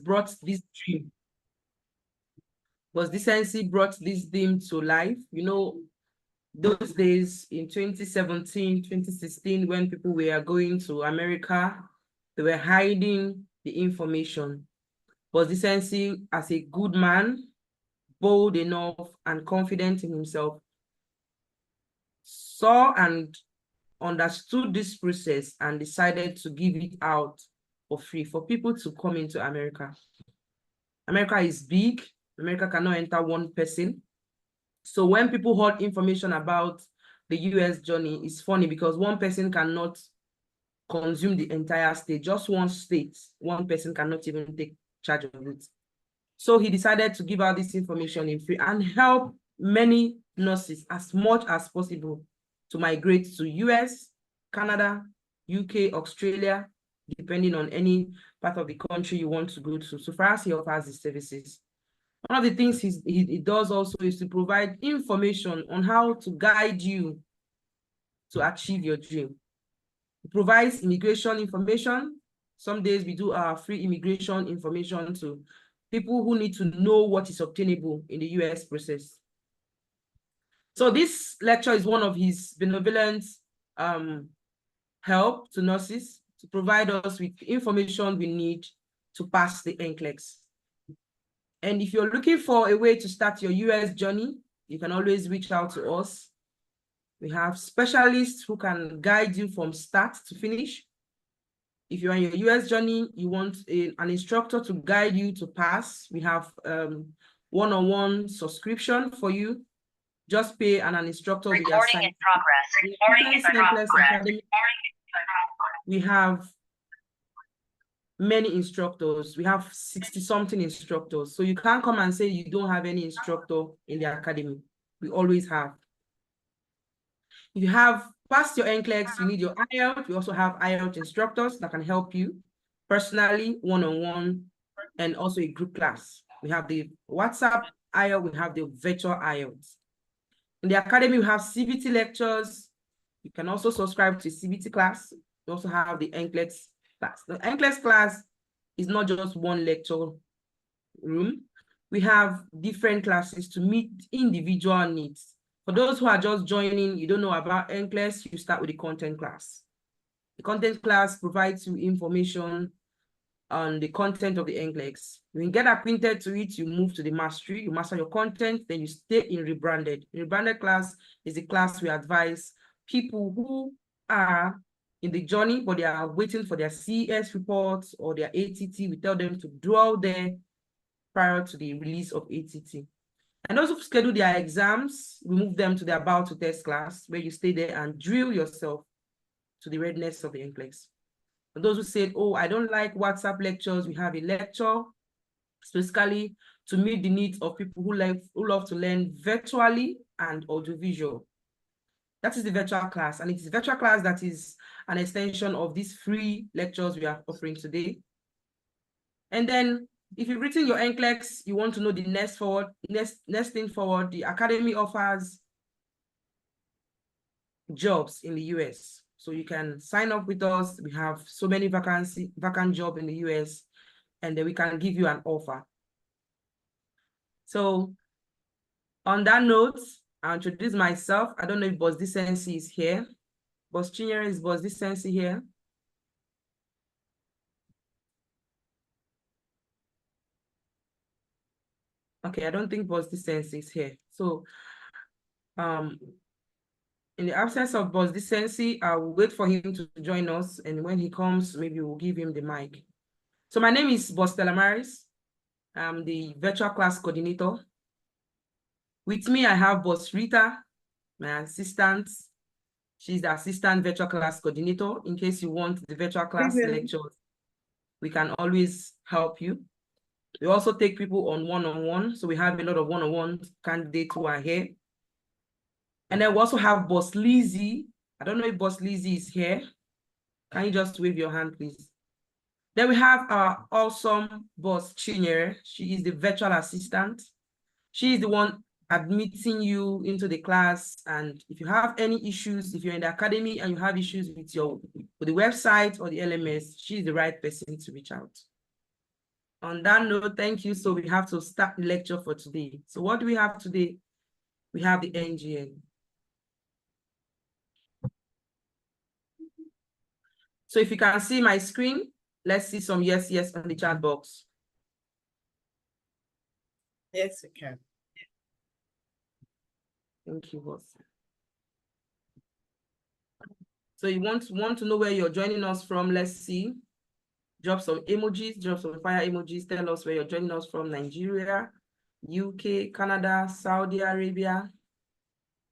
brought this dream. Boss Decency brought this dream to life. You know, those days in 2017, 2016, when people were going to America, they were hiding the information. Boss Decency, as a good man, bold enough and confident in himself, saw and understood this process and decided to give it out for free for people to come into America. America is big. America cannot enter one person. So when people heard information about the US journey, it's funny because one person cannot consume the entire state, just one state. One person cannot even take charge of it. So he decided to give out this information in free and help many nurses as much as possible to migrate to US, Canada, UK, Australia, depending on any part of the country you want to go to. So far as he offers the services. One of the things he does also is to provide information on how to guide you to achieve your dream. He provides immigration information. Some days we do our free immigration information to people who need to know what is obtainable in the US process. So this lecture is one of his benevolent help to nurses to provide us with information we need to pass the NCLEX. And if you're looking for a way to start your US journey, you can always reach out to us. We have specialists who can guide you from start to finish. If you're on your US journey, you want an instructor to guide you to pass, we have one-on-one subscription for you. Just pay and an instructor will be assigned. Recording in progress. Recording in NCLEX progress. Academy, we have many instructors. We have 60-something instructors. So you can't come and say you don't have any instructor in the academy. We always have. If you have passed your NCLEX, you need your IELTS. We also have IELTS instructors that can help you personally, one-on-one, and also a group class. We have the WhatsApp IELTS, we have the virtual IELTS. In the academy, we have CBT lectures. You can also subscribe to a CBT class. We also have the NCLEX class. The NCLEX class is not just one lecture room. We have different classes to meet individual needs. For those who are just joining, you don't know about NCLEX, you start with the content class. The content class provides you information on the content of the NCLEX. When you get acquainted to it, you move to the mastery, you master your content, then you stay in rebranded. Rebranded class is a class we advise people who are in the journey, but they are waiting for their CES reports or their ATT. We tell them to dwell there prior to the release of ATT. And also to schedule their exams, we move them to the about to test class where you stay there and drill yourself to the readiness of the NCLEX. For those who said, oh, I don't like WhatsApp lectures, we have a lecture specifically to meet the needs of people who love to learn virtually and audiovisual. That is the virtual class, and it's a virtual class that is an extension of these free lectures we are offering today. And then if you've written your NCLEX, you want to know the next thing forward, the academy offers jobs in the US. So you can sign up with us. We have so many vacant jobs in the US, and then we can give you an offer. So on that note, I'll introduce myself. I don't know if Boss Decency is here. Boss Chinyere, is Boss Decency here? Okay, I don't think Boss Decency is here. So in the absence of Boss Decency, I will wait for him to join us. And when he comes, maybe we'll give him the mic. So my name is Boss Telamaris. I'm the virtual class coordinator. With me, I have Boss Rita, my assistant. She's the assistant virtual class coordinator. In case you want the virtual class lectures, we can always help you. We also take people on one-on-one. So we have a lot of one-on-one candidates who are here. And then we also have Boss Lizzie. I don't know if Boss Lizzie is here. Can you just wave your hand, please? Then we have our awesome Boss Chinyere. She is the virtual assistant. She is the one admitting you into the class. And if you have any issues, if you're in the academy and you have issues with the website or the LMS, she's the right person to reach out. On that note, thank you. So we have to start the lecture for today. So what do we have today? We have the NGN. So if you can see my screen, let's see some yes on the chat box. Yes, we can. Thank you, boss. So you want to know where you're joining us from? Let's see. Drop some emojis, drop some fire emojis. Tell us where you're joining us from. Nigeria, UK, Canada, Saudi Arabia.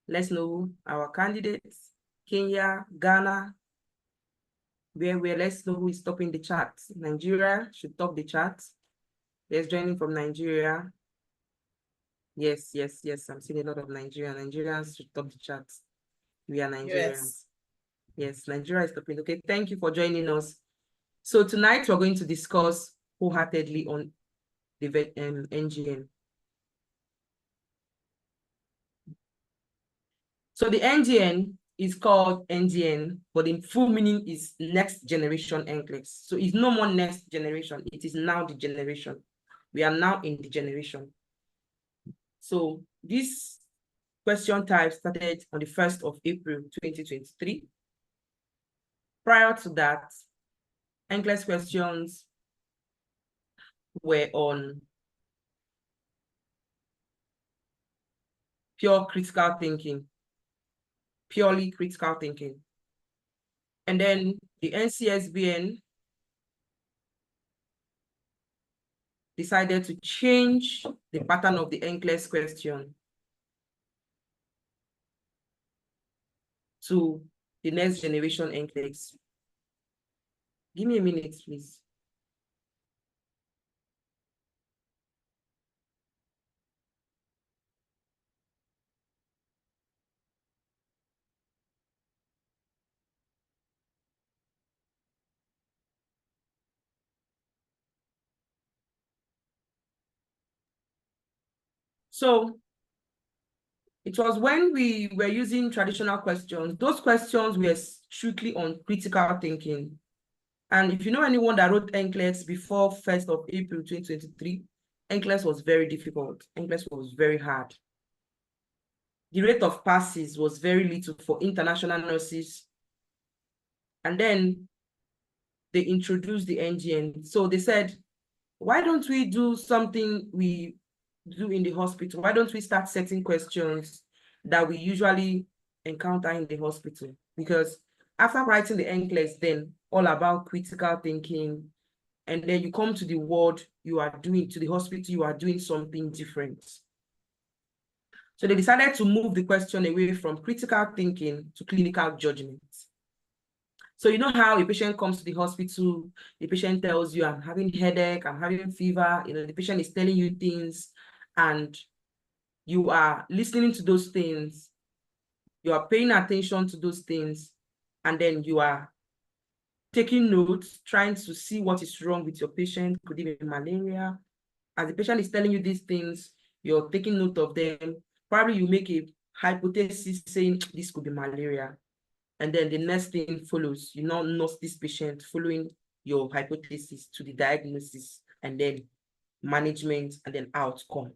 Let's know our candidates. Kenya, Ghana. Where let's know who is topping the chat. Nigeria should top the chat. There's joining from Nigeria. Yes. I'm seeing a lot of Nigerians should top the chat. We are Nigerians. Yes, Nigeria is topping. Okay, thank you for joining us. So tonight we're going to discuss wholeheartedly on the NGN. So the NGN is called NGN, but the full meaning is next generation NCLEX. So it's no more next generation, it is now the generation. We are now in the generation. So this question type started on the 1st of April, 2023. Prior to that, NCLEX questions were on purely critical thinking. And then the NCSBN decided to change the pattern of the NCLEX question to the next generation NCLEX. Give me a minute, please. So it was when we were using traditional questions, those questions were strictly on critical thinking. And if you know anyone that wrote NCLEX before 1st of April 2023, NCLEX was very difficult. NCLEX was very hard. The rate of passes was very little for international nurses. And then they introduced the NGN. So they said, why don't we do something we do in the hospital? Why don't we start setting questions that we usually encounter in the hospital? Because after writing the NCLEX, then all about critical thinking, and then you come to the ward, you are doing, to the hospital, you are doing something different. So they decided to move the question away from critical thinking to clinical judgment. So you know how a patient comes to the hospital, the patient tells you, I'm having headache, I'm having fever, the patient is telling you things, and you are listening to those things, you are paying attention to those things, and then you are taking notes, trying to see what is wrong with your patient. Could it be malaria? As the patient is telling you these things, you're taking note of them. Probably you make a hypothesis saying this could be malaria. And then the next thing follows. You now nurse this patient following your hypothesis to the diagnosis, and then management, and then outcome.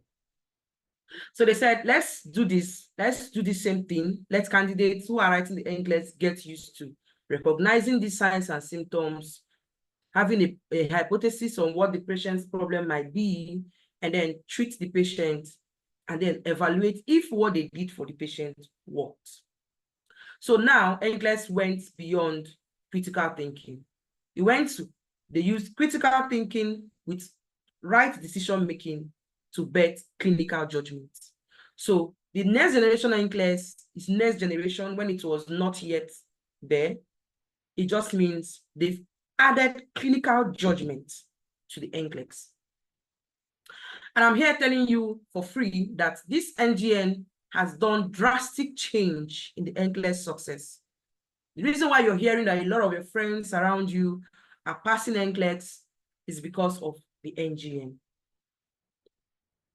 So they said, let's do this. Let's do the same thing. Let candidates who are writing the NCLEX get used to recognizing these signs and symptoms, having a hypothesis on what the patient's problem might be, and then treat the patient, and then evaluate if what they did for the patient worked. So now NCLEX went beyond critical thinking. They used critical thinking with right decision making to bet clinical judgment. So the next generation NCLEX is next generation when it was not yet there. It just means they've added clinical judgment to the NCLEX. And I'm here telling you for free that this NGN has done drastic change in the NCLEX success. The reason why you're hearing that a lot of your friends around you are passing NCLEX is because of the NGN.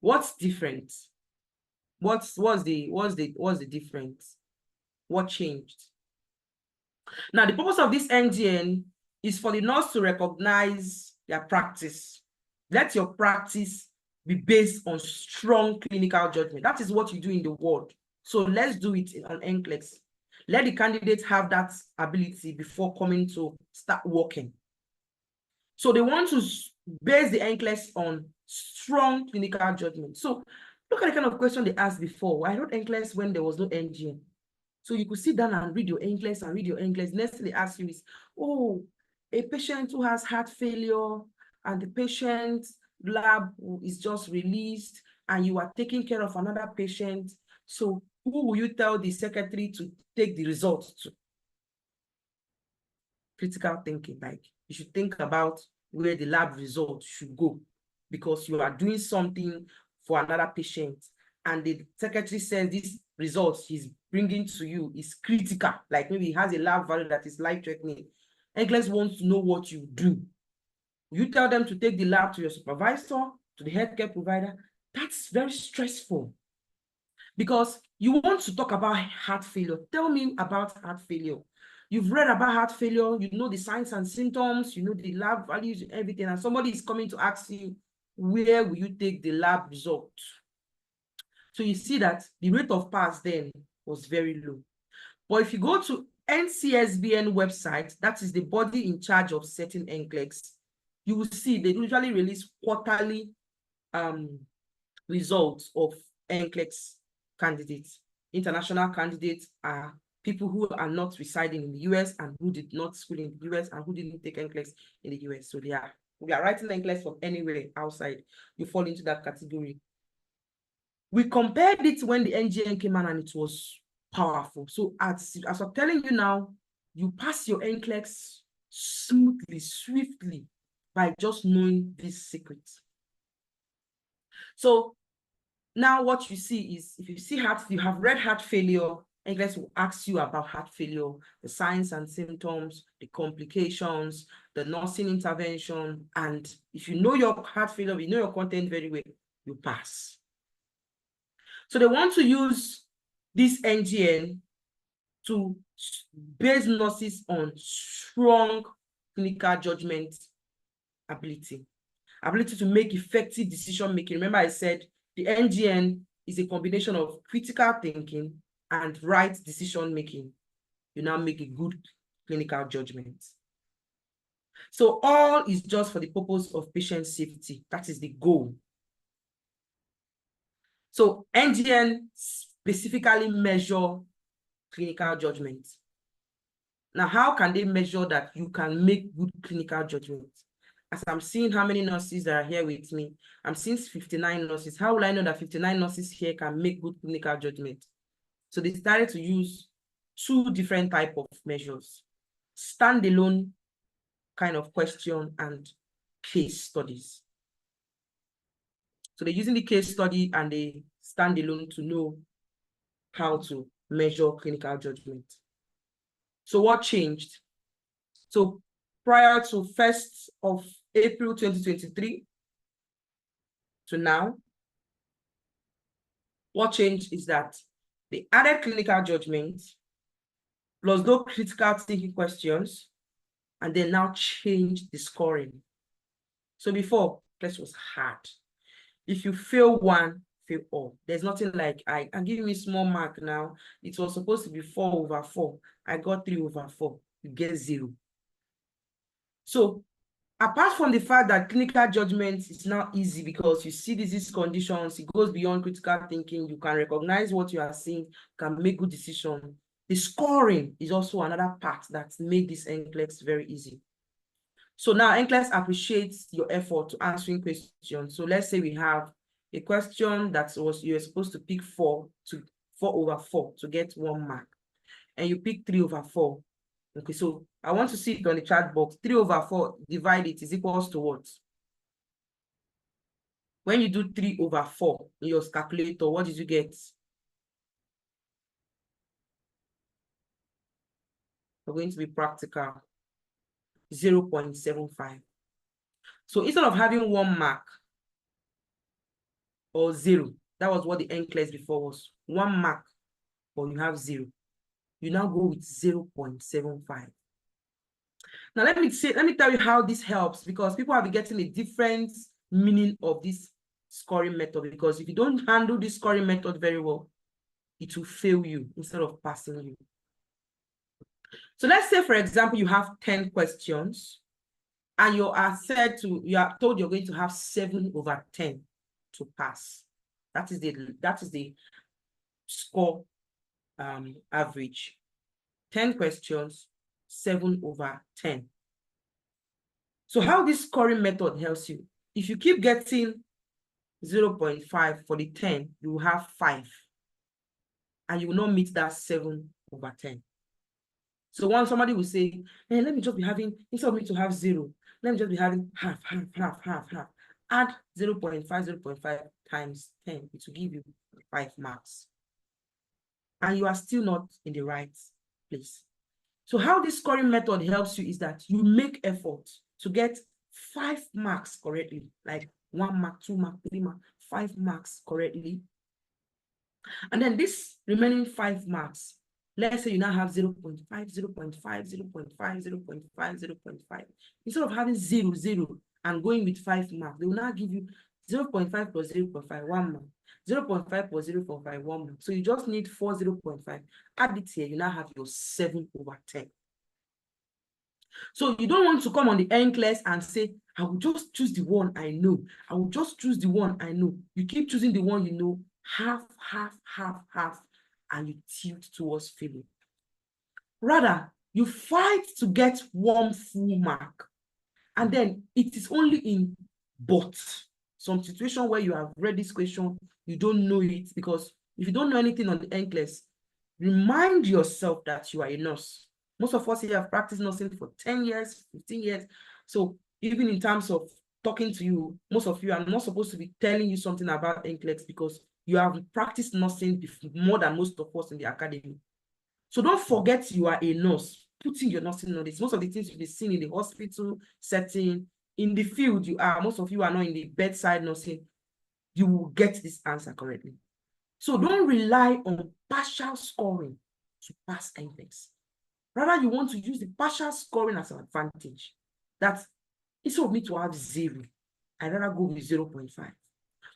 What's different? What's the difference? What changed? Now, the purpose of this NGN is for the nurse to recognize their practice Let your practice be based on strong clinical judgment. That is what you do in the world. So let's do it on NCLEX. Let the candidates have that ability before coming to start working. So they want to base the NCLEX on strong clinical judgment. So look at the kind of question they asked before. I wrote NCLEX when there was no NGN. So you could sit down and read your NCLEX and read your NCLEX. Next thing they ask you is, oh, a patient who has heart failure and the patient's lab is just released and you are taking care of another patient. So who will you tell the secretary to take the results to? Critical thinking, like you should think about where the lab results should go because you are doing something for another patient and the secretary says this result he's bringing to you is critical, like maybe he has a lab value that is life-threatening. NCLEX wants to know what you do. You tell them to take the lab to your supervisor, to the healthcare provider. That's very stressful because you want to talk about heart failure. Tell me about heart failure. You've read about heart failure, you know the signs and symptoms, you know the lab values and everything, and somebody is coming to ask you, where will you take the lab result? So you see that the rate of pass then was very low. But if you go to NCSBN website, that is the body in charge of setting NCLEX, you will see they usually release quarterly results of NCLEX candidates. International candidates are people who are not residing in the US and who did not school in the US and who didn't take NCLEX in the US. So we are writing NCLEX from anywhere outside. You fall into that category. We compared it when the NGN came out and it was powerful. So as I'm telling you now, you pass your NCLEX smoothly, swiftly by just knowing this secret. So now what you see is, if you see you have read heart failure, NCLEX will ask you about heart failure, the signs and symptoms, the complications, the nursing intervention, and if you know your heart failure, you know your content very well, you pass. So they want to use this NGN to base nurses on strong clinical judgment ability to make effective decision-making. Remember I said the NGN is a combination of critical thinking and right decision-making. You now make a good clinical judgment. So all is just for the purpose of patient safety. That is the goal. So NGN specifically measure clinical judgment. Now, how can they measure that you can make good clinical judgment? As I'm seeing how many nurses that are here with me, I'm seeing 59 nurses. How will I know that 59 nurses here can make good clinical judgment? So they started to use two different types of measures: standalone kind of question and case studies. So they're using the case study and the standalone to know how to measure clinical judgment. So what changed? So prior to 1st of April 2023 to now, what changed is that they added clinical judgment plus those critical thinking questions, and they now changed the scoring. So before, this was hard. If you fail one, fail all. There's nothing like, I'm giving me small mark now. It was supposed to be 4/4. I got 3/4. You get 0. So apart from the fact that clinical judgment is now easy because you see disease conditions, it goes beyond critical thinking, you can recognize what you are seeing, can make good decisions. The scoring is also another part that made this NCLEX very easy. So now NCLEX appreciates your effort to answering questions. So let's say we have a question that you're supposed to pick 4/4 to get 1 mark, and you pick 3/4. Okay, so I want to see it on the chat box. 3/4 divided is equals to what? When you do 3/4 in your calculator, what did you get? We're going to be practical. 0.75. So instead of having 1 mark or 0, that was what the NCLEX before was. 1 mark or you have 0. You now go with 0.75. Now let me tell you how this helps, because people have been getting a different meaning of this scoring method, because if you don't handle this scoring method very well, it will fail you instead of passing you. So let's say, for example, you have 10 questions and you are told you're going to have 7/10 to pass. That is the score average. 10 questions, 7/10. So how this scoring method helps you? If you keep getting 0.5 for the 10, you will have 5. And you will not meet that 7/10. So once somebody will say, hey, let me just be having, instead of me to have 0, let me just be having half. Add 0.5, 0.5 times 10, it will give you 5 marks. And you are still not in the right place. So how this scoring method helps you is that you make effort to get 5 marks correctly, like 1 mark, 2 mark, 3 mark, 5 marks correctly. And then this remaining 5 marks, let's say you now have 0.5, 0.5, 0.5, 0.5, 0.5. Instead of having 0, 0 and going with 5 marks, they will now give you 0.5 plus 0.5, 1 mark. 0.5 plus 0.5, 1 mark. So you just need 4 0.5. Add it here, you now have your 7/10. So you don't want to come on the NCLEX and say, I will just choose the one I know. I will just choose the one I know. You keep choosing the one you know, half, and you tilt towards failing. Rather, you fight to get 1 full mark. And then it is only in some situation where you have read this question, you don't know it, because if you don't know anything on the NCLEX, remind yourself that you are a nurse. Most of us here have practiced nursing for 10 years, 15 years. So even in terms of talking to you, most of you are not supposed to be telling you something about NCLEX because you have practiced nursing more than most of us in the academy. So don't forget you are a nurse. Put in your nursing knowledge. Most of the things you'll be seeing in the hospital setting, in the field you are, most of you are not in the bedside nursing, you will get this answer correctly. So don't rely on partial scoring to pass NCLEX. Rather, you want to use the partial scoring as an advantage. That instead of me to have 0, I'd rather go with 0.5.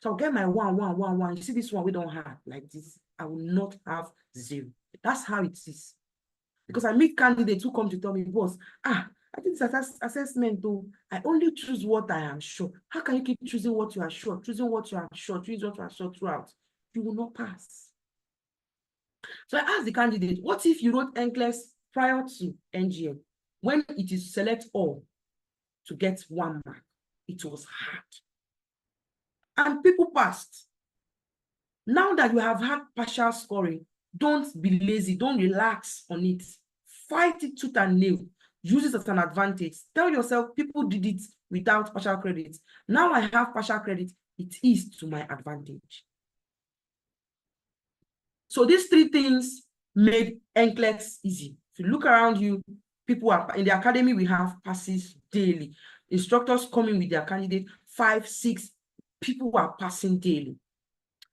So I'll get my 1, 1, 1, 1. You see this one we don't have like this. I will not have 0. That's how it is. Because I meet candidates who come to tell me, boss, I think this assessment, though, I only choose what I am sure. How can you keep choosing what you are sure, choosing what you are sure, choosing what you are sure throughout? You will not pass. So I asked the candidate, what if you wrote NCLEX prior to NGN? When it is select all to get 1 mark, it was hard. And people passed. Now that you have had partial scoring, don't be lazy, don't relax on it. Fight it tooth and nail. Use it as an advantage. Tell yourself, people did it without partial credit. Now I have partial credit, it is to my advantage. So these 3 things made NCLEX easy. If you look around you, people are in the academy, we have passes daily. Instructors coming with their candidate, 5, 6 people are passing daily.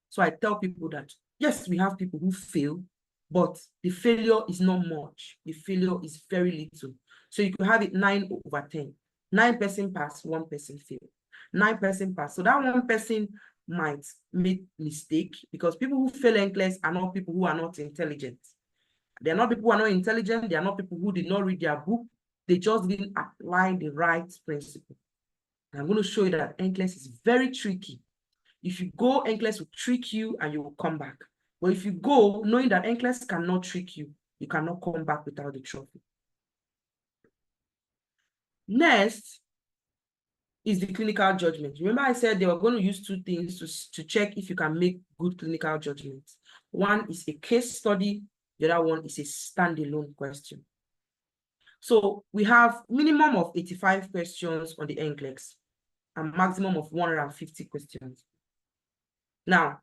So I tell people that, yes, we have people who fail, but the failure is not much. The failure is very little. So you could have it 9/10. 9 person pass, 1 person fail. 9 person pass. So that 1 person might make mistake, because people who fail NCLEX are not people who are not intelligent. They are not people who are not intelligent. They are not people who did not read their book. They just didn't apply the right principle. And I'm going to show you that NCLEX is very tricky. If you go, NCLEX will trick you and you will come back. But if you go knowing that NCLEX cannot trick you, you cannot come back without the trophy. Next is the clinical judgment. Remember I said they were going to use 2 things to check if you can make good clinical judgments. One is a case study. The other one is a standalone question. So we have minimum of 85 questions on the NCLEX and maximum of 150 questions. Now,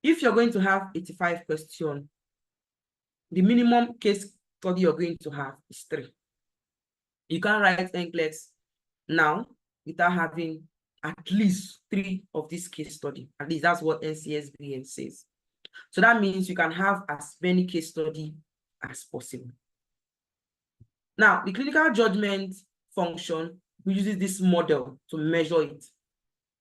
if you're going to have 85 questions, the minimum case study you're going to have is 3. You can't write NCLEX now without having at least 3 of this case study. At least that's what NCSBN says. So that means you can have as many case study as possible. Now, the clinical judgment function, we use this model to measure it.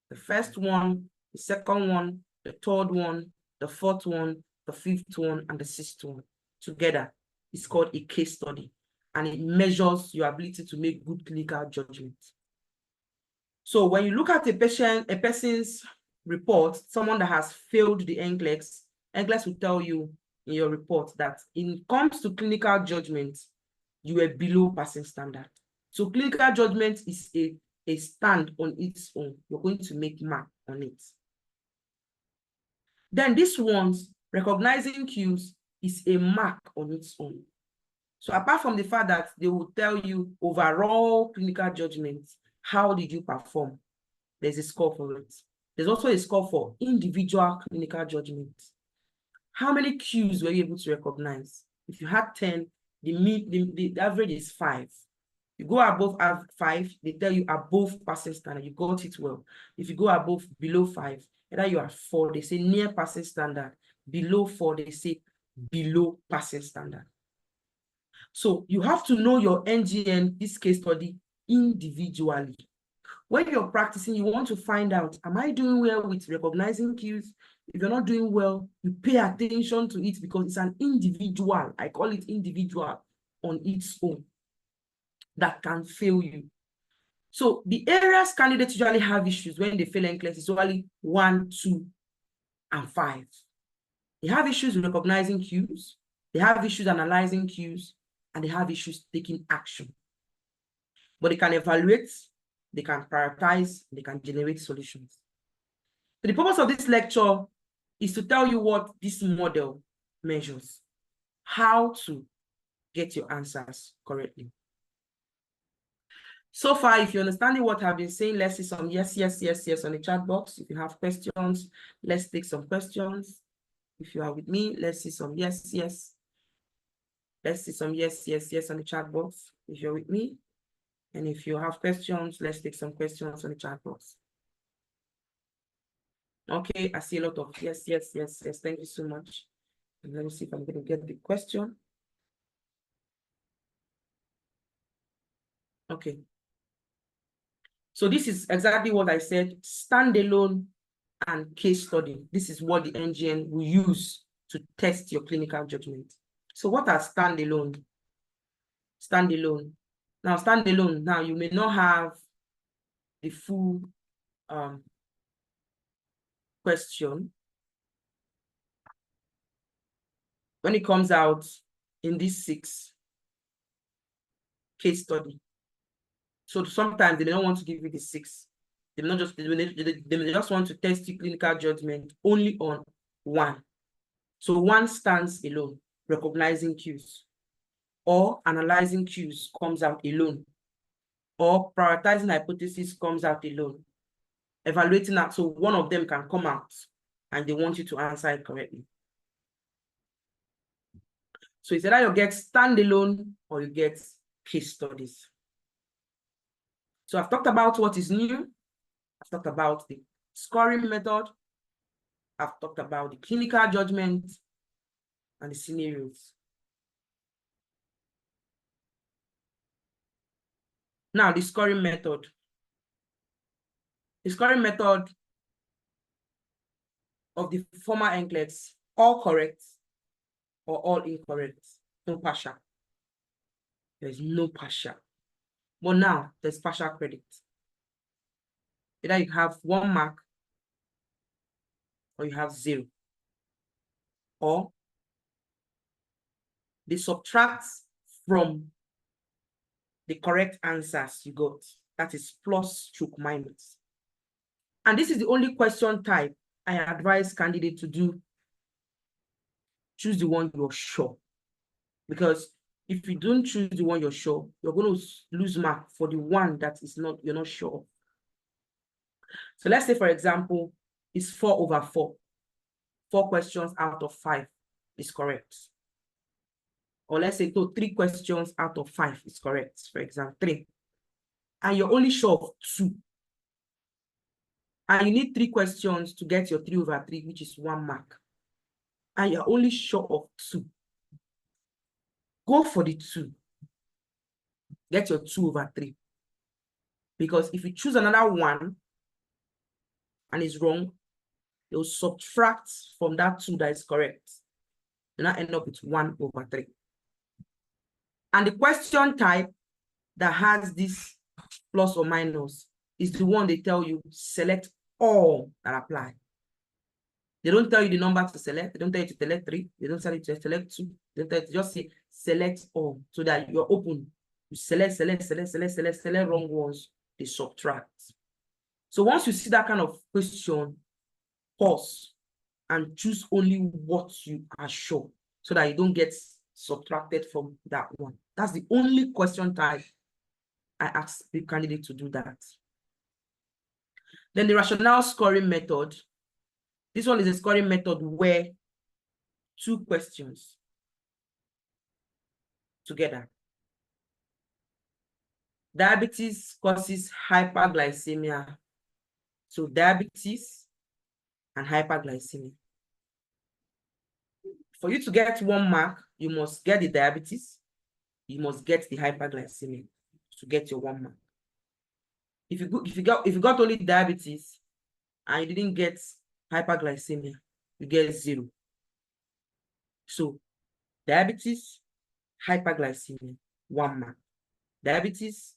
The first one, the second one, the third one, the fourth one, the fifth one, and the sixth one together. It's called a case study, and it measures your ability to make good clinical judgment. So when you look at a person's report, someone that has failed the NCLEX will tell you in your report that when it comes to clinical judgment, you are below passing standard. So clinical judgment is a stand on its own. You're going to make mark on it. Then this one's recognizing cues is a mark on its own. So apart from the fact that they will tell you overall clinical judgment, how did you perform? There's a score for it. There's also a score for individual clinical judgment. How many cues were you able to recognize? If you had 10, the average is 5. You go above 5, they tell you above passing standard, you got it well. If you go below 5, either you are 4, they say near passing standard. Below 4, they say below passing standard. So you have to know your NGN, this case study, individually. When you're practicing, you want to find out, am I doing well with recognizing cues? If you're not doing well, you pay attention to it because it's an individual. I call it individual on its own that can fail you. So the areas candidates usually have issues when they fail NCLEX is usually 1, 2, and 5. They have issues with recognizing cues, they have issues analyzing cues, and they have issues taking action. But they can evaluate, they can prioritize, they can generate solutions. So the purpose of this lecture is to tell you what this model measures, how to get your answers correctly. So far, if you're understanding what I've been saying, let's see some yes on the chat box. If you have questions, let's take some questions. If you are with me, let's see some yes. Let's see some yes on the chat box if you're with me. And if you have questions, let's take some questions on the chat box. Okay, I see a lot of yes. Thank you so much. And let me see if I'm going to get the question. Okay. So this is exactly what I said, standalone and case study. This is what the NGN will use to test your clinical judgment. So what are standalone? Standalone. Now you may not have the full question. When it comes out in this 6 case study. So sometimes they don't want to give you the 6. They just want to test your clinical judgment only on 1. So 1 stands alone, recognizing cues, or analyzing cues comes out alone, or prioritizing hypothesis comes out alone, evaluating that. So one of them can come out and they want you to answer it correctly. So it's either you get standalone or you get case studies. So I've talked about what is new. I've talked about the scoring method. I've talked about the clinical judgment and the scenarios. Now, the scoring method. The scoring method of the former NCLEX, all correct or all incorrect, no partial. There's no partial. But now, there's partial credit. Either you have 1 mark or you have 0. Or they subtract from the correct answers you got. That is plus/minus. And this is the only question type I advise candidates to do. Choose the one you're sure. Because if you don't choose the one you're sure, you're going to lose mark for the one that is not, you're not sure. So let's say, for example, it's 4/4. 4 questions out of 5 is correct. Or let's say 3 questions out of 5 is correct, for example, 3. And you're only sure of 2. And you need 3 questions to get your 3/3, which is 1 mark. And you're only sure of 2. Go for the 2. Get your 2/3. Because if you choose another one, and is wrong, they'll subtract from that 2 that is correct. You'll not end up with 1/3. And the question type that has this plus or minus is the one they tell you select all that apply. They don't tell you the number to select. They don't tell you to select 3. They don't tell you to select 2. They don't tell you to just say select all so that you're open. You select wrong ones, they subtract. So once you see that kind of question, pause and choose only what you are sure so that you don't get subtracted from that one. That's the only question type I ask the candidate to do that. Then the rationale scoring method. This one is a scoring method where 2 questions together. Diabetes causes hyperglycemia. So diabetes and hyperglycemia. For you to get 1 mark, you must get the diabetes, you must get the hyperglycemia to get your 1 mark. If you got only diabetes and you didn't get hyperglycemia, you get 0. So diabetes, hyperglycemia, 1 mark. Diabetes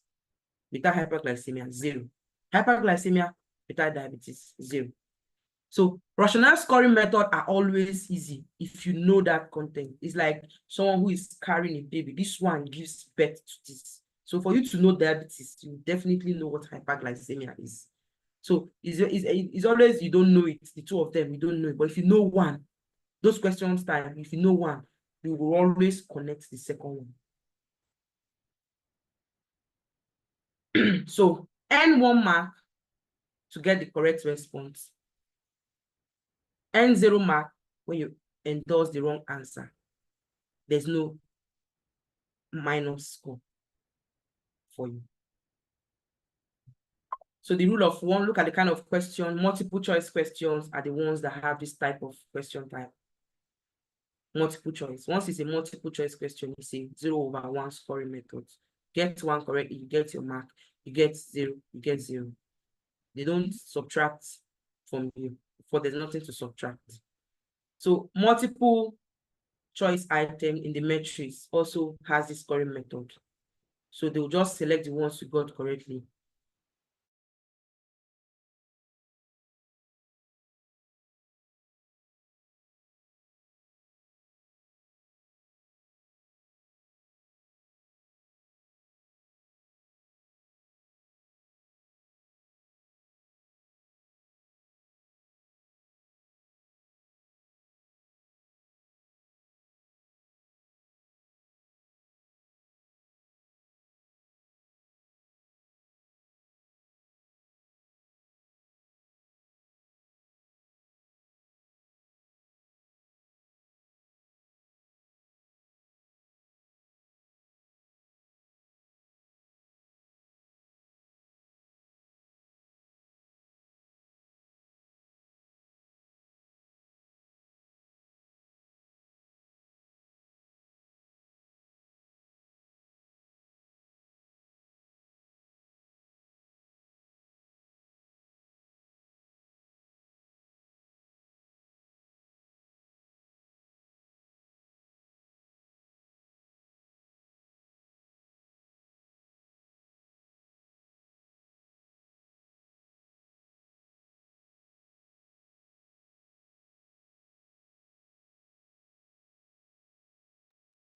without hyperglycemia, 0. Hyperglycemia without diabetes, 0. So rationale scoring method are always easy if you know that content. It's like someone who is carrying a baby. This one gives birth to this. So for you to know diabetes, you definitely know what hyperglycemia is. So it's always, you don't know it, the 2 of them, you don't know it. But if you know one, those questions time, if you know one, you will always connect the second one. So earn 1 mark to get the correct response. Earn 0 mark when you endorse the wrong answer. There's no minus score for you. So the rule of 1, look at the kind of question. Multiple choice questions are the ones that have this type of question type. Multiple choice. Once it's a multiple choice question, you say 0/1 scoring method. Get 1 correct, you get your mark. You get 0, you get 0. They don't subtract from you, for there's nothing to subtract. So multiple choice item in the matrix also has this scoring method. So they'll just select the ones you got correctly.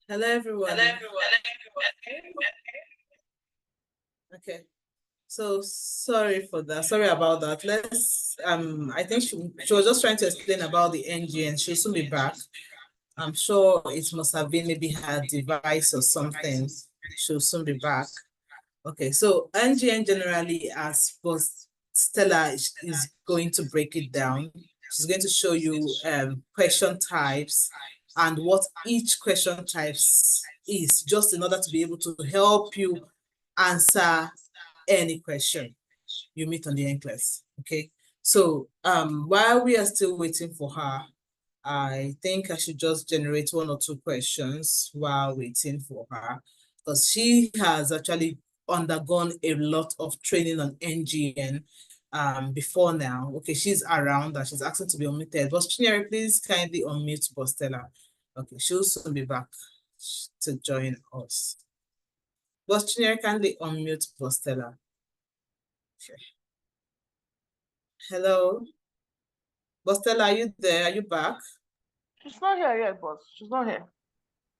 Hello, everyone. Okay. So sorry for that. Sorry about that. Let's I think she was just trying to explain about the NGN. She'll soon be back. I'm sure it must have been maybe her device or something. She'll soon be back. Okay, so NGN generally, as both Stella is going to break it down. She's going to show you question types and what each question types is, just in order to be able to help you answer any question you meet on the NCLEX. Okay, so while we are still waiting for her, I think I should just generate 1 or 2 questions while waiting for her, because she has actually undergone a lot of training on NGN. before now. Okay, she's around and she's asking to be unmuted. But Chinyere, please kindly unmute Bostella. Okay, she'll soon be back to join us. But Chinyere, kindly unmute Bostella. Okay. Hello. Bostella, are you there? Are you back? She's not here yet, boss. She's not here.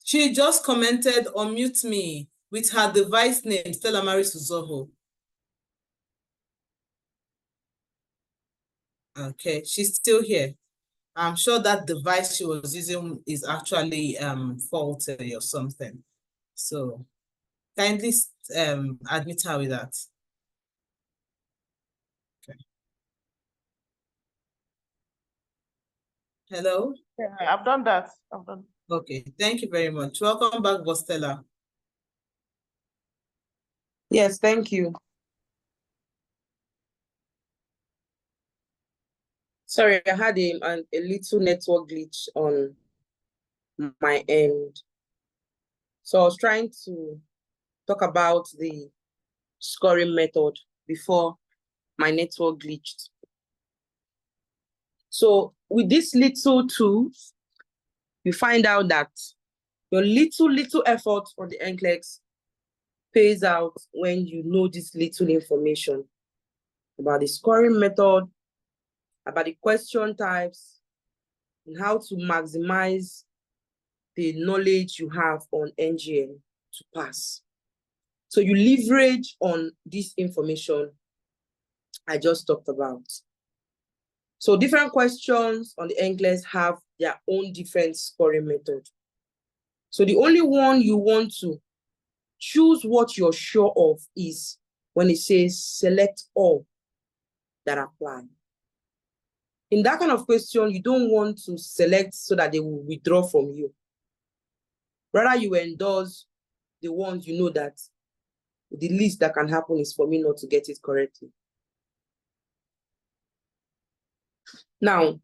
She just commented, unmute me, with her device name, Stella Marie Suzoho. Okay, she's still here. I'm sure that device she was using is actually faulty or something. So kindly admit her with that. Okay. Hello? Yeah, I've done that. I've done. Okay, thank you very much. Welcome back, Bostella. Yes, thank you. Sorry, I had a little network glitch on my end. So I was trying to talk about the scoring method before my network glitched. So with this little tool, you find out that your little effort on the NCLEX pays out when you know this little information about the scoring method, about the question types, and how to maximize the knowledge you have on NGN to pass. So you leverage on this information I just talked about. So different questions on the NCLEX have their own different scoring method. So the only one you want to choose what you're sure of is when it says select all that apply. In that kind of question, you don't want to select so that they will withdraw from you. Rather, you endorse the ones you know that the least that can happen is for me not to get it correctly. Now,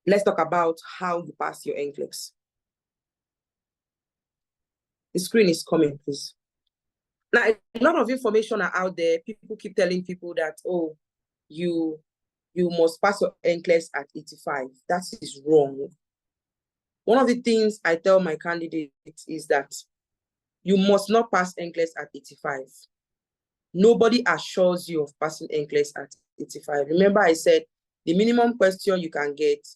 let's talk about how you pass your NCLEX. The screen is coming, please. Now, a lot of information are out there. People keep telling people that, oh, you must pass your NCLEX at 85. That is wrong. One of the things I tell my candidates is that you must not pass NCLEX at 85. Nobody assures you of passing NCLEX at 85. Remember I said the minimum question you can get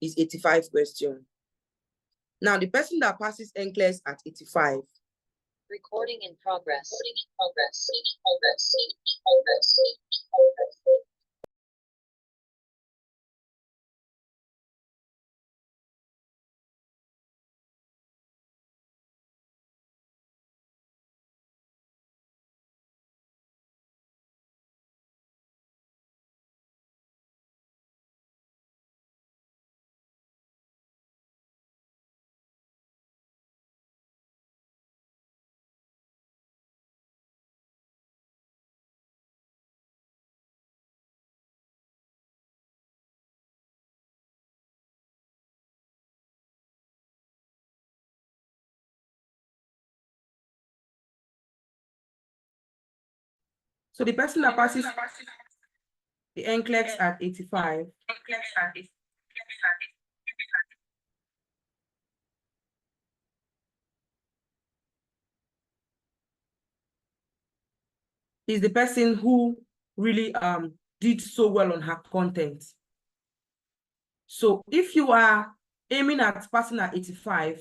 is 85 question. Now, the person that passes NCLEX at 85. Recording in progress. So the person that passes the NCLEX at 85 is the person who really did so well on her content. So if you are aiming at passing at 85,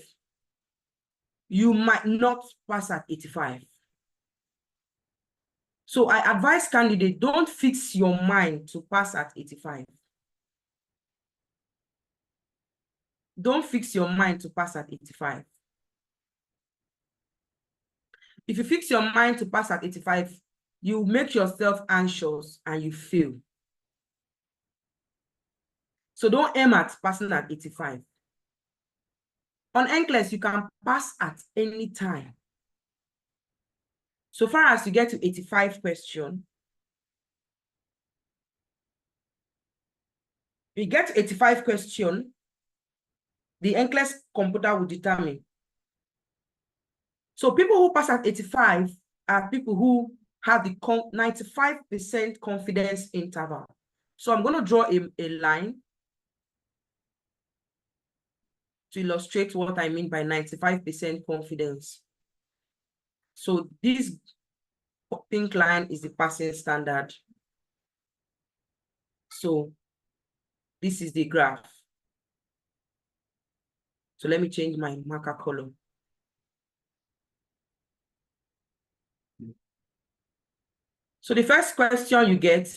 you might not pass at 85. So I advise candidates, don't fix your mind to pass at 85. Don't fix your mind to pass at 85. If you fix your mind to pass at 85, you make yourself anxious and you fail. So don't aim at passing at 85. On NCLEX, you can pass at any time. So far as you get to 85 question, you get to 85 question, the NCLEX computer will determine. So people who pass at 85 are people who have the 95% confidence interval. So I'm going to draw a line to illustrate what I mean by 95% confidence. So this pink line is the passing standard. So this is the graph. So let me change my marker color. So the first question you get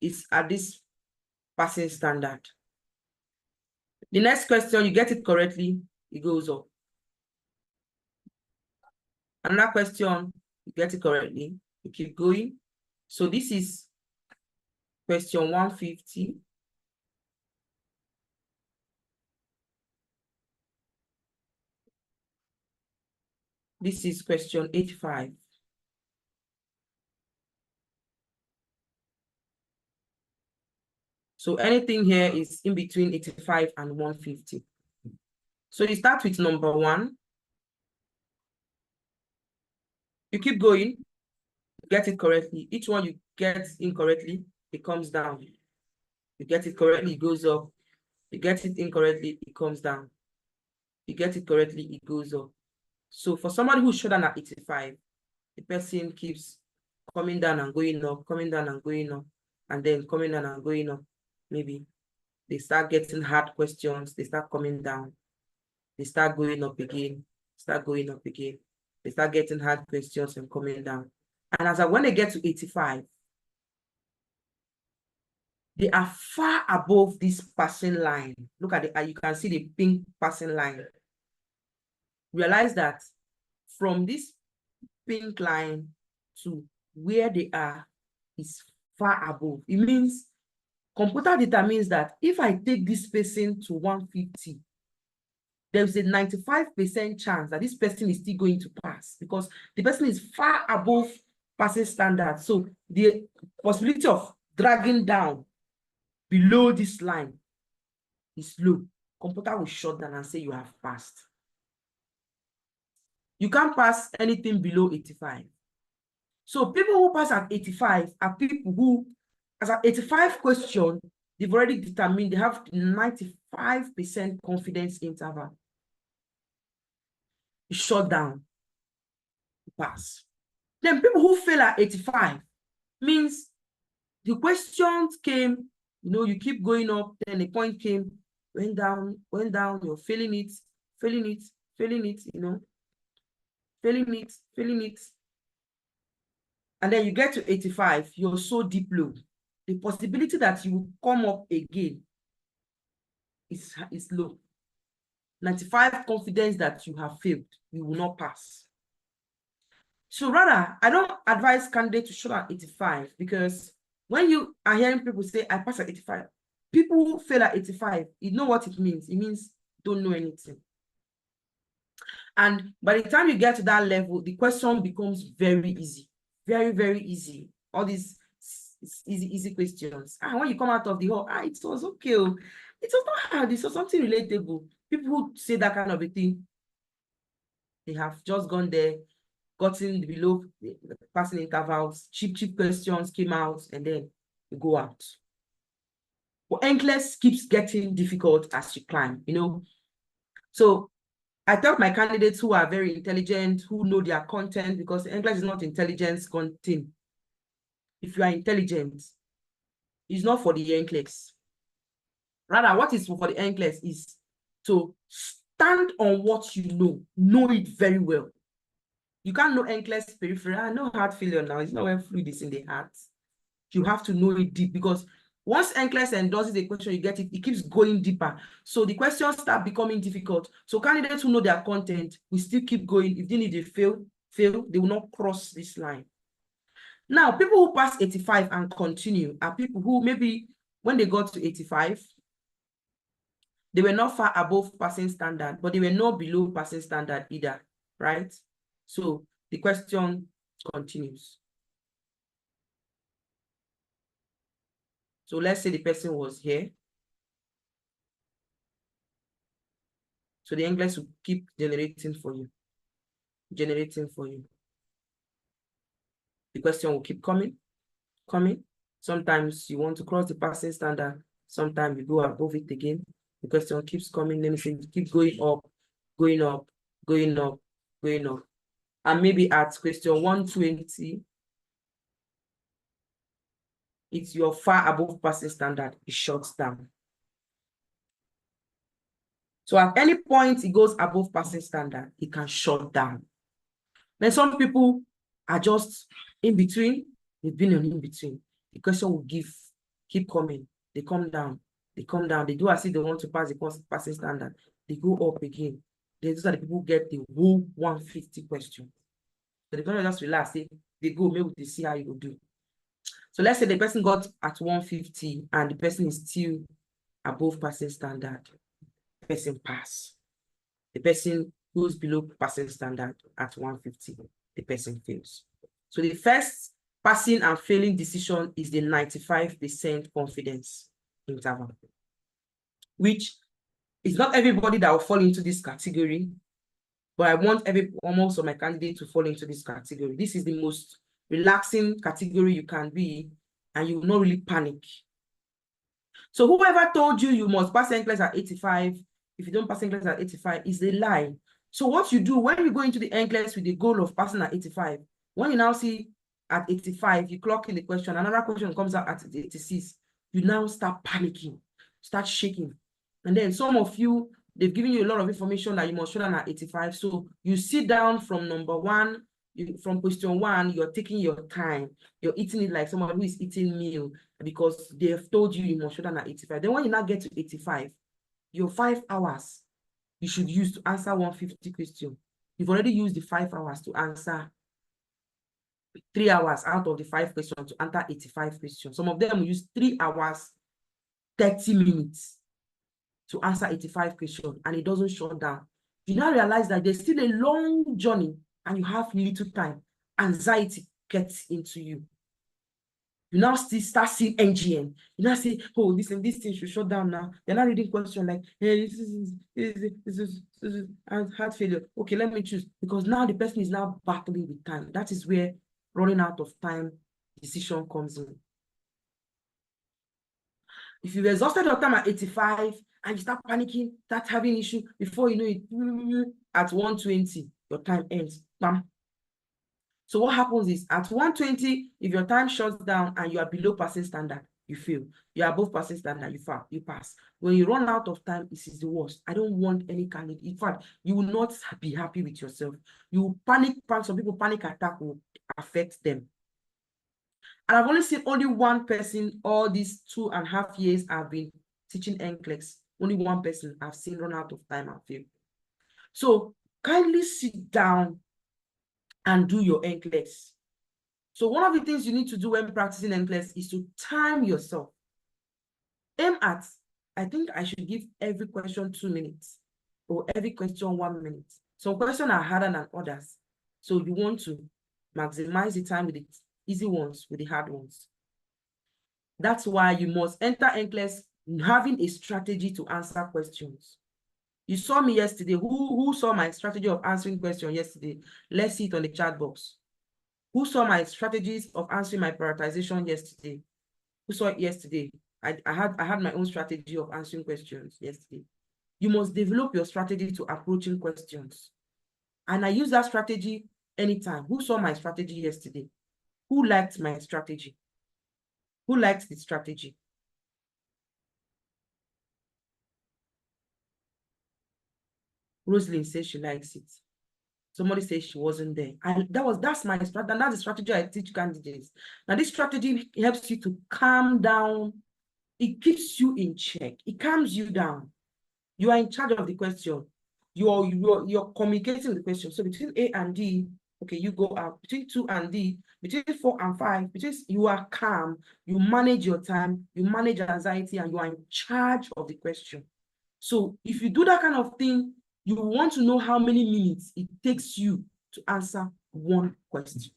is at this passing standard. The next question, you get it correctly, it goes up. Another question, you get it correctly, you keep going. So this is question 150. This is question 85. So anything here is in between 85 and 150. So you start with number 1. You keep going, you get it correctly. Each one you get incorrectly, it comes down. You get it correctly, it goes up. You get it incorrectly, it comes down. You get it correctly, it goes up. So for somebody who's shorter than 85, the person keeps coming down and going up, coming down and going up, and then coming down and going up. Maybe they start getting hard questions, they start coming down, they start going up again, start going up again. They start getting hard questions and coming down. And when they get to 85, they are far above this passing line. Look at it, you can see the pink passing line. Realize that from this pink line to where they are is far above. It means computer determines that if I take this person to 150, there's a 95% chance that this person is still going to pass because the person is far above passing standard. So the possibility of dragging down below this line is low. Computer will shut down and say you have passed. You can't pass anything below 85. So people who pass at 85 are people who, as an 85 question, they've already determined they have 95% confidence interval. You shut down, you pass. Then people who fail at 85 means the questions came, you keep going up, then the point came, went down, you're failing it, failing it, failing it, failing it, failing it. And then you get to 85, you're so deep low. The possibility that you will come up again is low. 95 confidence that you have failed, you will not pass. So rather, I don't advise candidates to show at 85 because when you are hearing people say, I pass at 85, people who fail at 85, you know what it means. It means don't know anything. And by the time you get to that level, the question becomes very easy. Very, very easy. All these easy questions. And when you come out of the hall, it was okay. It was not hard. It was something relatable. People who say that kind of a thing, they have just gone there, gotten below the passing intervals, cheap questions came out, and then you go out. But NCLEX keeps getting difficult as you climb, So I tell my candidates who are very intelligent, who know their content, because NCLEX is not intelligence content. If you are intelligent, it's not for the NCLEX. Rather, what is for the NCLEX is to stand on what you know it very well. You can't know NCLEX peripheral. I know heart failure now. It's not when fluid is in the heart. You have to know it deep because once NCLEX endorses a question, you get it, it keeps going deeper. So the questions start becoming difficult. So candidates who know their content will still keep going. If they need to fail, they will not cross this line. Now, people who pass 85 and continue are people who maybe when they got to 85, they were not far above passing standard, but they were not below passing standard either, right? So the question continues. So let's say the person was here. So the NCLEX will keep generating for you. The question will keep coming. Sometimes you want to cross the passing standard. Sometimes you go above it again. The question keeps coming. Let me say, keep going up, going up, going up, going up. And maybe at question 120, it's your far above passing standard, it shuts down. So at any point it goes above passing standard, it can shut down. Then some people are just in between. They've been in between. The question will keep coming. They come down. They come down. They do as if they want to pass the passing standard. They go up again. These are the people who get the whole 150 question. So the person just relax. They go, maybe they see how you will do. So let's say the person got at 150 and the person is still above passing standard. The person pass. The person goes below passing standard at 150. The person fails. So the first passing and failing decision is the 95% confidence interval, which is not everybody that will fall into this category, but I want almost of my candidates to fall into this category. This is the most relaxing category you can be, and you will not really panic. So whoever told you must pass NCLEX at 85, if you don't pass NCLEX at 85, is a lie. So what you do when you go into the NCLEX with the goal of passing at 85, when you now see at 85, you clock in the question, another question comes out at 86, you now start panicking, start shaking. And then some of you, they've given you a lot of information that you must show them at 85. So you sit down from number one, from question one, you're taking your time. You're eating it like someone who is eating meal because they have told you must show them at 85. Then when you now get to 85, your 5 hours you should use to answer 150 questions. You've already used the 5 hours to answer 3 hours out of the 5 questions to answer 85 questions. Some of them will use 3 hours, 30 minutes to answer 85 questions, and it doesn't shut down. You now realize that there's still a long journey and you have little time. Anxiety gets into you. You now still start seeing NGN. You now say, oh, this thing should shut down now. You're not reading question like, hey, this is heart failure. Okay, let me choose. Because now the person is now battling with time. That is where running out of time decision comes in. If you've exhausted your time at 85 and you start panicking, start having issue, before you know it, at 120, your time ends. Bam. So what happens is at 120, if your time shuts down and you are below passing standard, you fail. You are above passing standard, you pass. When you run out of time, this is the worst. I don't want any candidate. In fact, you will not be happy with yourself. You will panic. Some people panic attack will affect them. And I've only seen only one person all these 2.5 years I've been teaching NCLEX. Only one person I've seen run out of time and fail. So kindly sit down and do your NCLEX. So one of the things you need to do when practicing NCLEX is to time yourself. Aim at, I think I should give every question 2 minutes or every question 1 minute. Some questions are harder than others. So you want to maximize the time with the easy ones, with the hard ones. That's why you must enter NCLEX having a strategy to answer questions. You saw me yesterday. Who saw my strategy of answering questions yesterday? Let's see it on the chat box. Who saw my strategies of answering my prioritization yesterday? Who saw it yesterday? I had my own strategy of answering questions yesterday. You must develop your strategy to approaching questions. And I use that strategy anytime. Who saw my strategy yesterday? Who liked my strategy? Who liked the strategy? Rosalind says she likes it. Somebody says she wasn't there. And that's my strategy, and that's the strategy I teach candidates. Now, this strategy helps you to calm down. It keeps you in check. It calms you down. You are in charge of the question. You're communicating the question. So between A and D, okay, you go out. Between 2 and D, between 4 and 5, you are calm. You manage your time. You manage anxiety, and you are in charge of the question. So if you do that kind of thing, you want to know how many minutes it takes you to answer one question.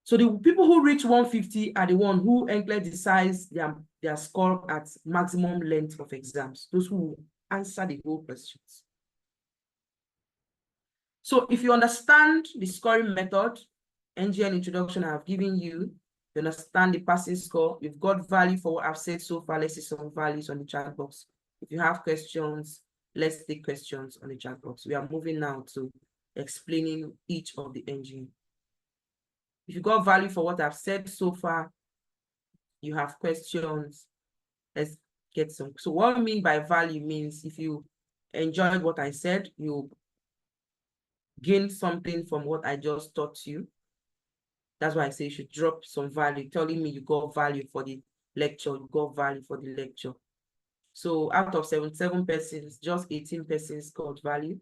So the people who reach 150 are the ones who NCLEX decides their score at maximum length of exams, those who answer the whole questions. So if you understand the scoring method, NGN introduction I've given you, you understand the passing score, you've got value for what I've said so far. Let's see some values on the chat box. If you have questions, let's take questions on the chat box. We are moving now to explaining each of the NGN. If you got value for what I've said so far, you have questions, let's get some. So what I mean by value means if you enjoyed what I said, you gain something from what I just taught you. That's why I say you should drop some value, telling me you got value for the lecture, you got value for the lecture. So out of 77 persons, just 18 persons got value.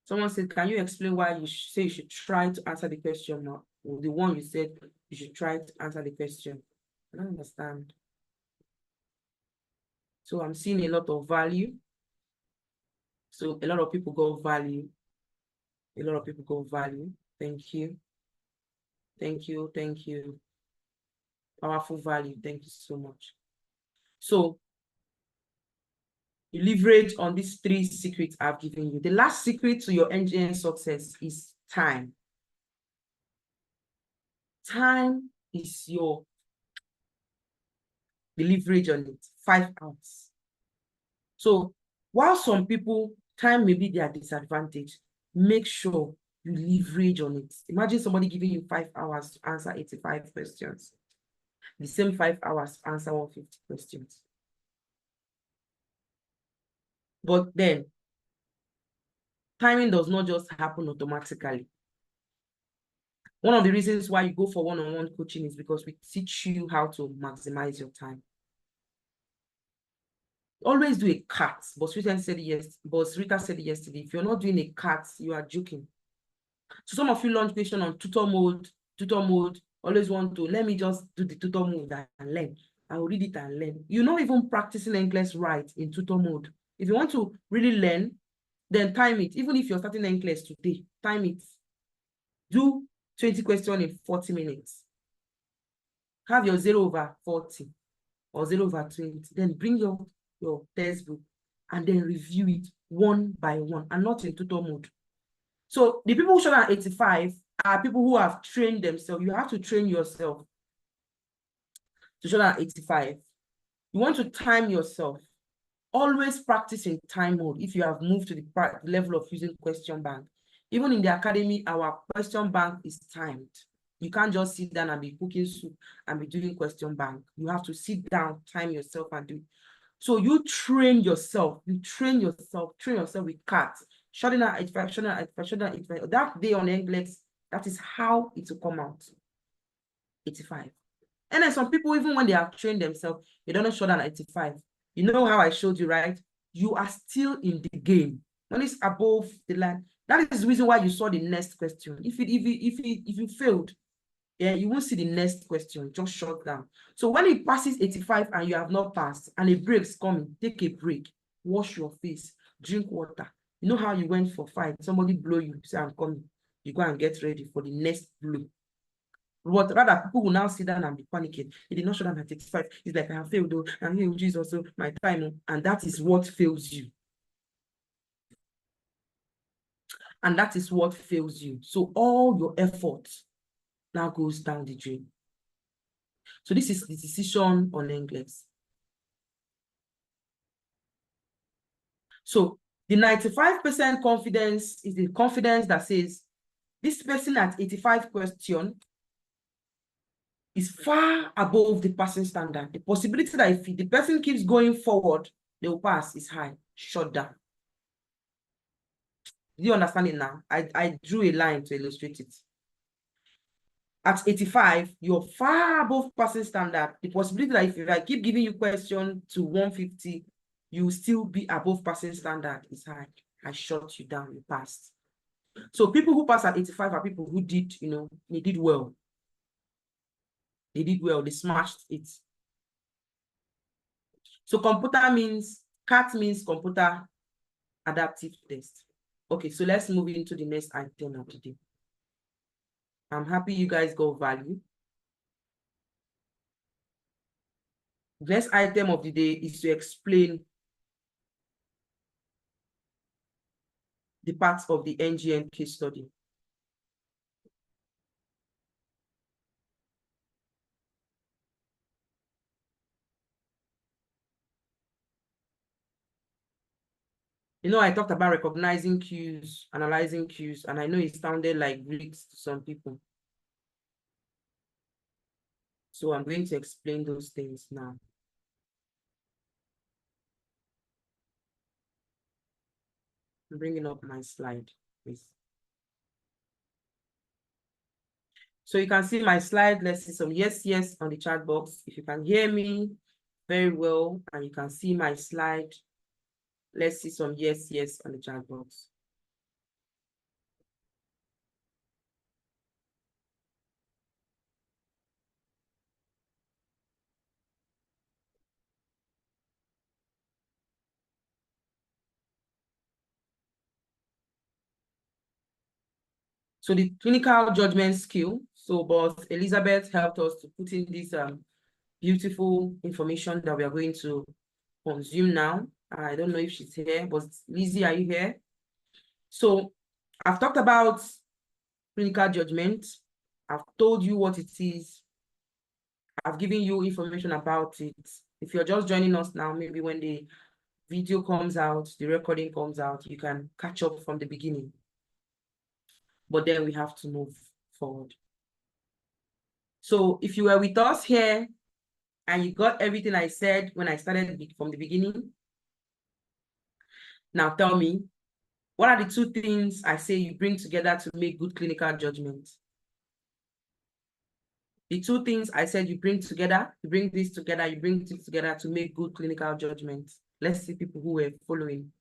Someone said, can you explain why you say you should try to answer the question now? Or the one you said you should try to answer the question. I don't understand. So I'm seeing a lot of value. So a lot of people got value. A lot of people got value. Thank you. Thank you. Thank you. Powerful value. Thank you so much. So you leverage on these 3 secrets I've given you. The last secret to your NGN success is time. Time is your leverage on it, 5 hours. So while some people, time may be their disadvantage, make sure you leverage on it. Imagine somebody giving you 5 hours to answer 85 questions. The same 5 hours to answer 150 questions. But then, timing does not just happen automatically. One of the reasons why you go for one-on-one coaching is because we teach you how to maximize your time. Always do a cut. Boss Rita said yesterday, if you're not doing a cut, you are joking. So some of you launch question on tutor mode, always want to, let me just do the tutor mode and learn. I will read it and learn. You're not even practicing NCLEX right in tutor mode. If you want to really learn, then time it. Even if you're starting NCLEX today, time it. Do 20 questions in 40 minutes. Have your 0/40 or 0/20. Then bring your textbook and then review it one by one and not in tutor mode. So the people who showed at 85 are people who have trained themselves. You have to train yourself to show at 85. You want to time yourself. Always practice in time mode if you have moved to the level of using question bank. Even in the academy, our question bank is timed. You can't just sit down and be cooking soup and be doing question bank. You have to sit down, time yourself and do. So you train yourself. You train yourself with cards. Shutting out 85, shutting out 85, shutting out 85. That day on NCLEX, that is how it will come out. 85. And then some people, even when they have trained themselves, they don't know shut down 85. You know how I showed you, right? You are still in the game. When it's above the line, that is the reason why you saw the next question. If you failed, yeah, you won't see the next question, just shut down. So when it passes 85 and you have not passed and a break's coming, take a break, wash your face, drink water. You know how you went for fight, somebody blow you, say I'm coming. You go and get ready for the next blow. But rather, people will now sit down and be panicking. It did not show them at 85. It's like I have failed, though. I'm here with Jesus, so my time. And that is what fails you. And that is what fails you. So all your effort now goes down the drain. So this is the decision on NCLEX. So the 95% confidence is the confidence that says this person at 85 question is far above the passing standard. The possibility that if the person keeps going forward, they will pass is high. Shut down. Do you understand it now? I drew a line to illustrate it. At 85, you're far above passing standard. The possibility that if I keep giving you question to 150, you will still be above passing standard is high. I shut you down, you passed. So people who pass at 85 are people who did, they did well. They did well, they smashed it. So CAT means computer adaptive test. Okay, so let's move into the next item of the day. I'm happy you guys got value. The next item of the day is to explain the parts of the NGN case study. You know, I talked about recognizing cues, analyzing cues, and I know it sounded like Greeks to some people. So I'm going to explain those things now. I'm bringing up my slide, please. So you can see my slide. Let's see some yes on the chat box. If you can hear me very well and you can see my slide, let's see some yes on the chat box. So the clinical judgment skill. So boss Elizabeth helped us to put in this beautiful information that we are going to consume now. I don't know if she's here, but Lizzie, are you here? So I've talked about clinical judgment. I've told you what it is. I've given you information about it. If you're just joining us now, maybe when the video comes out, the recording comes out, you can catch up from the beginning. But then we have to move forward. So if you were with us here and you got everything I said when I started from the beginning, now tell me, what are the two things I say you bring together to make good clinical judgment? The two things I said you bring together, you bring this together, you bring this together to make good clinical judgment. Let's see people who were following.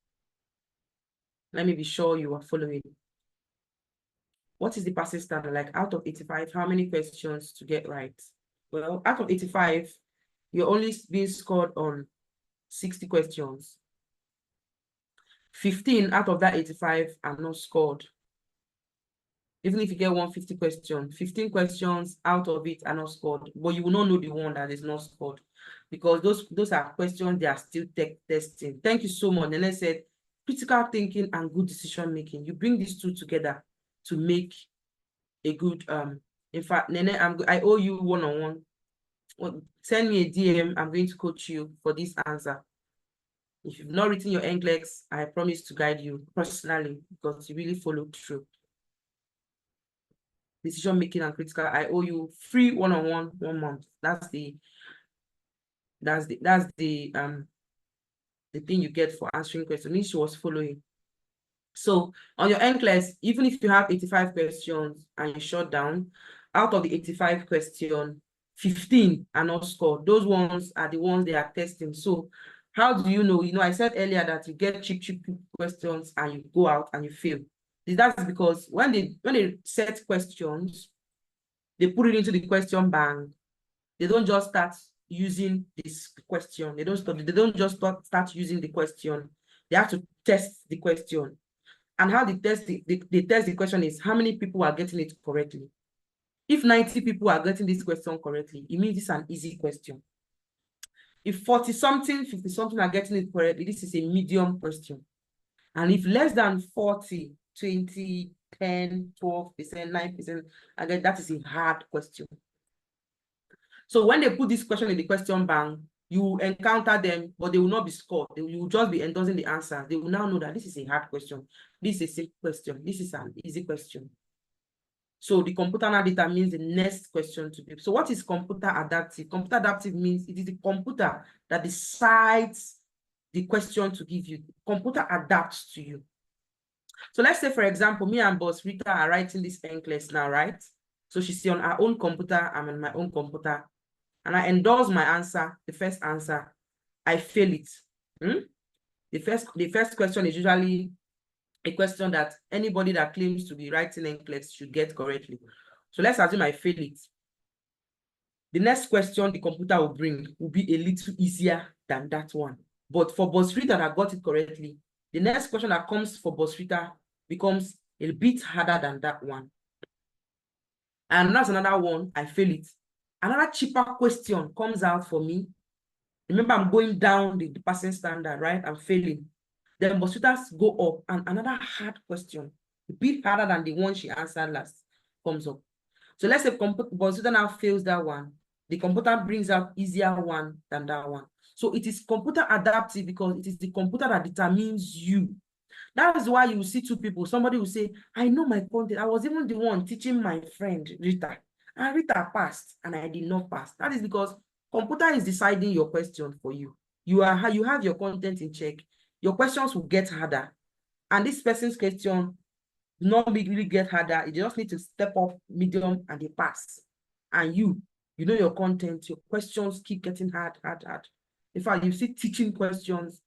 Let me be sure you are following. What is the passing standard? Like out of 85, how many questions to get right? Well, out of 85, you're only being scored on 60 questions. 15 out of that 85 are not scored. Even if you get 150 questions, 15 questions out of it are not scored, but you will not know the one that is not scored because those are questions they are still testing. Thank you so much. Nene said, critical thinking and good decision making. You bring these two together to make a good, in fact, Nene, I owe you one-on-one. Send me a DM, I'm going to coach you for this answer. If you've not written your NCLEX, I promise to guide you personally because you really followed through. Decision making and critical, I owe you free one-on-one 1 month. That's the thing you get for answering questions. Means she was following. So on your NCLEX, even if you have 85 questions and you shut down, out of the 85 questions, 15 are not scored. Those ones are the ones they are testing. So how do you know? You know, I said earlier that you get cheap questions and you go out and you fail. That's because when they set questions, they put it into the question bank. They don't just start using this question. They don't just start using the question. They have to test the question. And how they test the question is how many people are getting it correctly. If 90 people are getting this question correctly, it means it's an easy question. If 40-something, 50-something are getting it correctly, this is a medium question. And if less than 40, 20, 10, 12%, 9%, again, that is a hard question. So when they put this question in the question bank, you encounter them, but they will not be scored. You will just be endorsing the answer. They will now know that this is a hard question. This is a simple question. This is an easy question. So the computer now determines the next question to be. So what is computer adaptive? Computer adaptive means it is the computer that decides the question to give you. The computer adapts to you. So let's say, for example, me and Boss Rita are writing this NCLEX now, right? So she's on her own computer, I'm on my own computer. And I endorse my answer, the first answer, I fail it. The first question is usually a question that anybody that claims to be writing NCLEX should get correctly. So let's assume I fail it. The next question the computer will bring will be a little easier than that one. But for Boss Rita that got it correctly, the next question that comes for Boss Rita becomes a bit harder than that one. And that's another one, I fail it. Another cheaper question comes out for me. Remember, I'm going down the passing standard, right? I'm failing. Then Boswita's go up and another hard question, a bit harder than the one she answered last, comes up. So let's say Boswita now fails that one. The computer brings out easier one than that one. So it is computer adaptive because it is the computer that determines you. That is why you will see two people. Somebody will say, I know my content. I was even the one teaching my friend Rita. And Rita passed and I did not pass. That is because computer is deciding your question for you. You have your content in check. Your questions will get harder. And this person's question will not really get harder. You just need to step up medium and they pass. And you know your content, your questions keep getting hard. In fact, you see teaching questions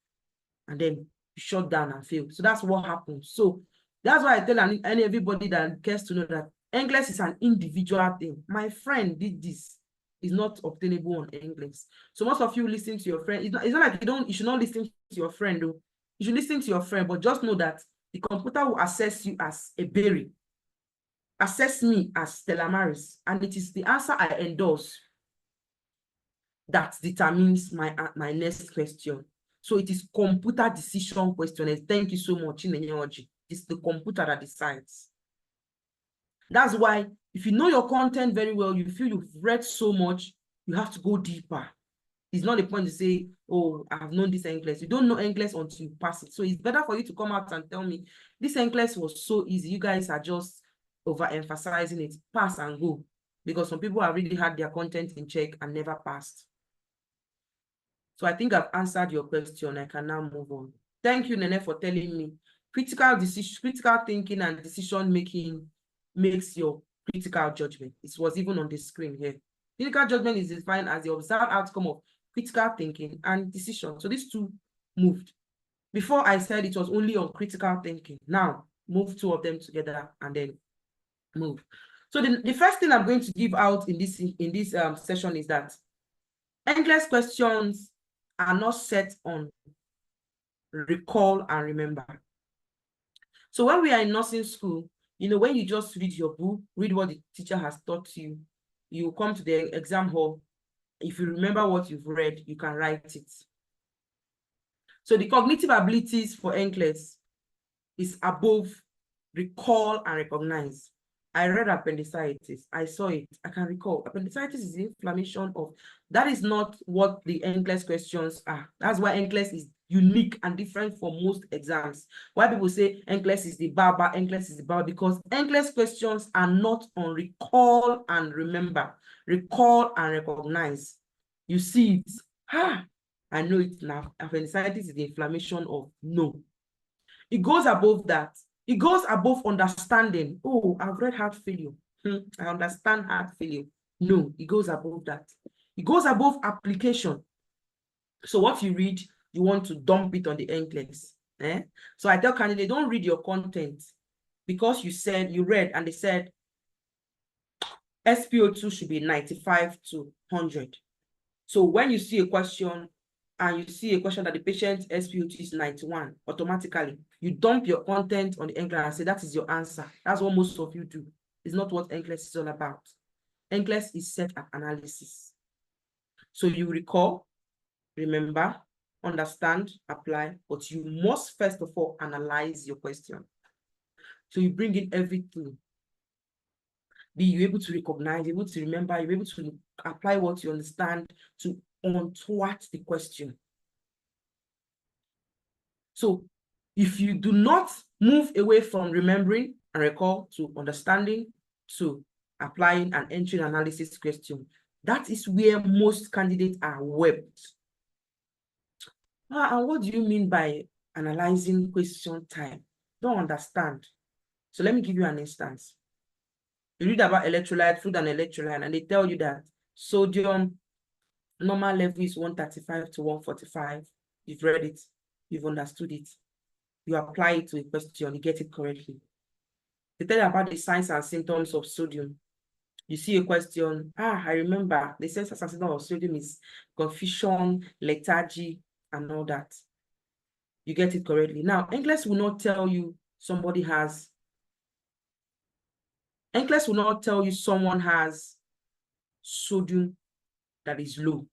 and then you shut down and fail. So that's what happens. So that's why I tell everybody that cares to know that NCLEX is an individual thing. My friend did this. Is not obtainable on NCLEX. So most of you listen to your friend. It's not like you should not listen to your friend though. You should listen to your friend, but just know that the computer will assess you as a berry, assess me as Stella Maris, and it is the answer I endorse that determines my next question. So it is computer decision questionnaires. Thank you so much, Chinenyeoji. It's the computer that decides. That's why if you know your content very well, you feel you've read so much, you have to go deeper. It's not the point to say, oh, I have known this NCLEX. You don't know NCLEX until you pass it. So it's better for you to come out and tell me, this NCLEX was so easy. You guys are just overemphasizing it. Pass and go. Because some people have really had their content in check and never passed. So I think I've answered your question. I can now move on. Thank you, Nene, for telling me. Critical thinking and decision making makes your critical judgment. It was even on the screen here. Critical judgment is defined as the observed outcome of critical thinking and decision. So these two moved. Before I said it was only on critical thinking. Now move two of them together and then move. So the first thing I'm going to give out in this session is that NCLEX questions are not set on recall and remember. So when we are in nursing school, you know, when you just read your book, read what the teacher has taught you, you come to the exam hall. If you remember what you've read, you can write it. So the cognitive abilities for NCLEX is above recall and recognize. I read appendicitis. I saw it. I can recall. Appendicitis is the inflammation of. That is not what the NCLEX questions are. That's why NCLEX is unique and different from most exams. Why people say NCLEX is the Baba, NCLEX is the Baba, because NCLEX questions are not on recall and remember, recall and recognize. You see it. I know it now. Appendicitis is the inflammation of no. It goes above that. It goes above understanding. Oh, I've read heart failure. I understand heart failure. No, it goes above that. It goes above application. So what you read, you want to dump it on the NCLEX. So I tell candidates, don't read your content because you read and they said SpO2 should be 95 to 100. So when you see a question and you see a question that the patient's SpO2 is 91, automatically, you dump your content on the NCLEX and say, that is your answer. That's what most of you do. It's not what NCLEX is all about. NCLEX is set at analysis. So you recall, remember, understand, apply, but you must first of all analyze your question. So you bring in everything. Be you able to recognize, able to remember, you're able to apply what you understand to untwist the question. So if you do not move away from remembering and recall to understanding, to applying and entering analysis question, that is where most candidates are webbed. And what do you mean by analyzing question time? Don't understand. So let me give you an instance. You read about electrolyte, food and electrolyte, and they tell you that sodium normal level is 135 to 145. You've read it, you've understood it. You apply it to a question, you get it correctly. They tell you about the signs and symptoms of sodium. You see a question, I remember the signs and symptoms of sodium is confusion, lethargy, and all that. You get it correctly. Now, NCLEX will not tell you someone has sodium that is low.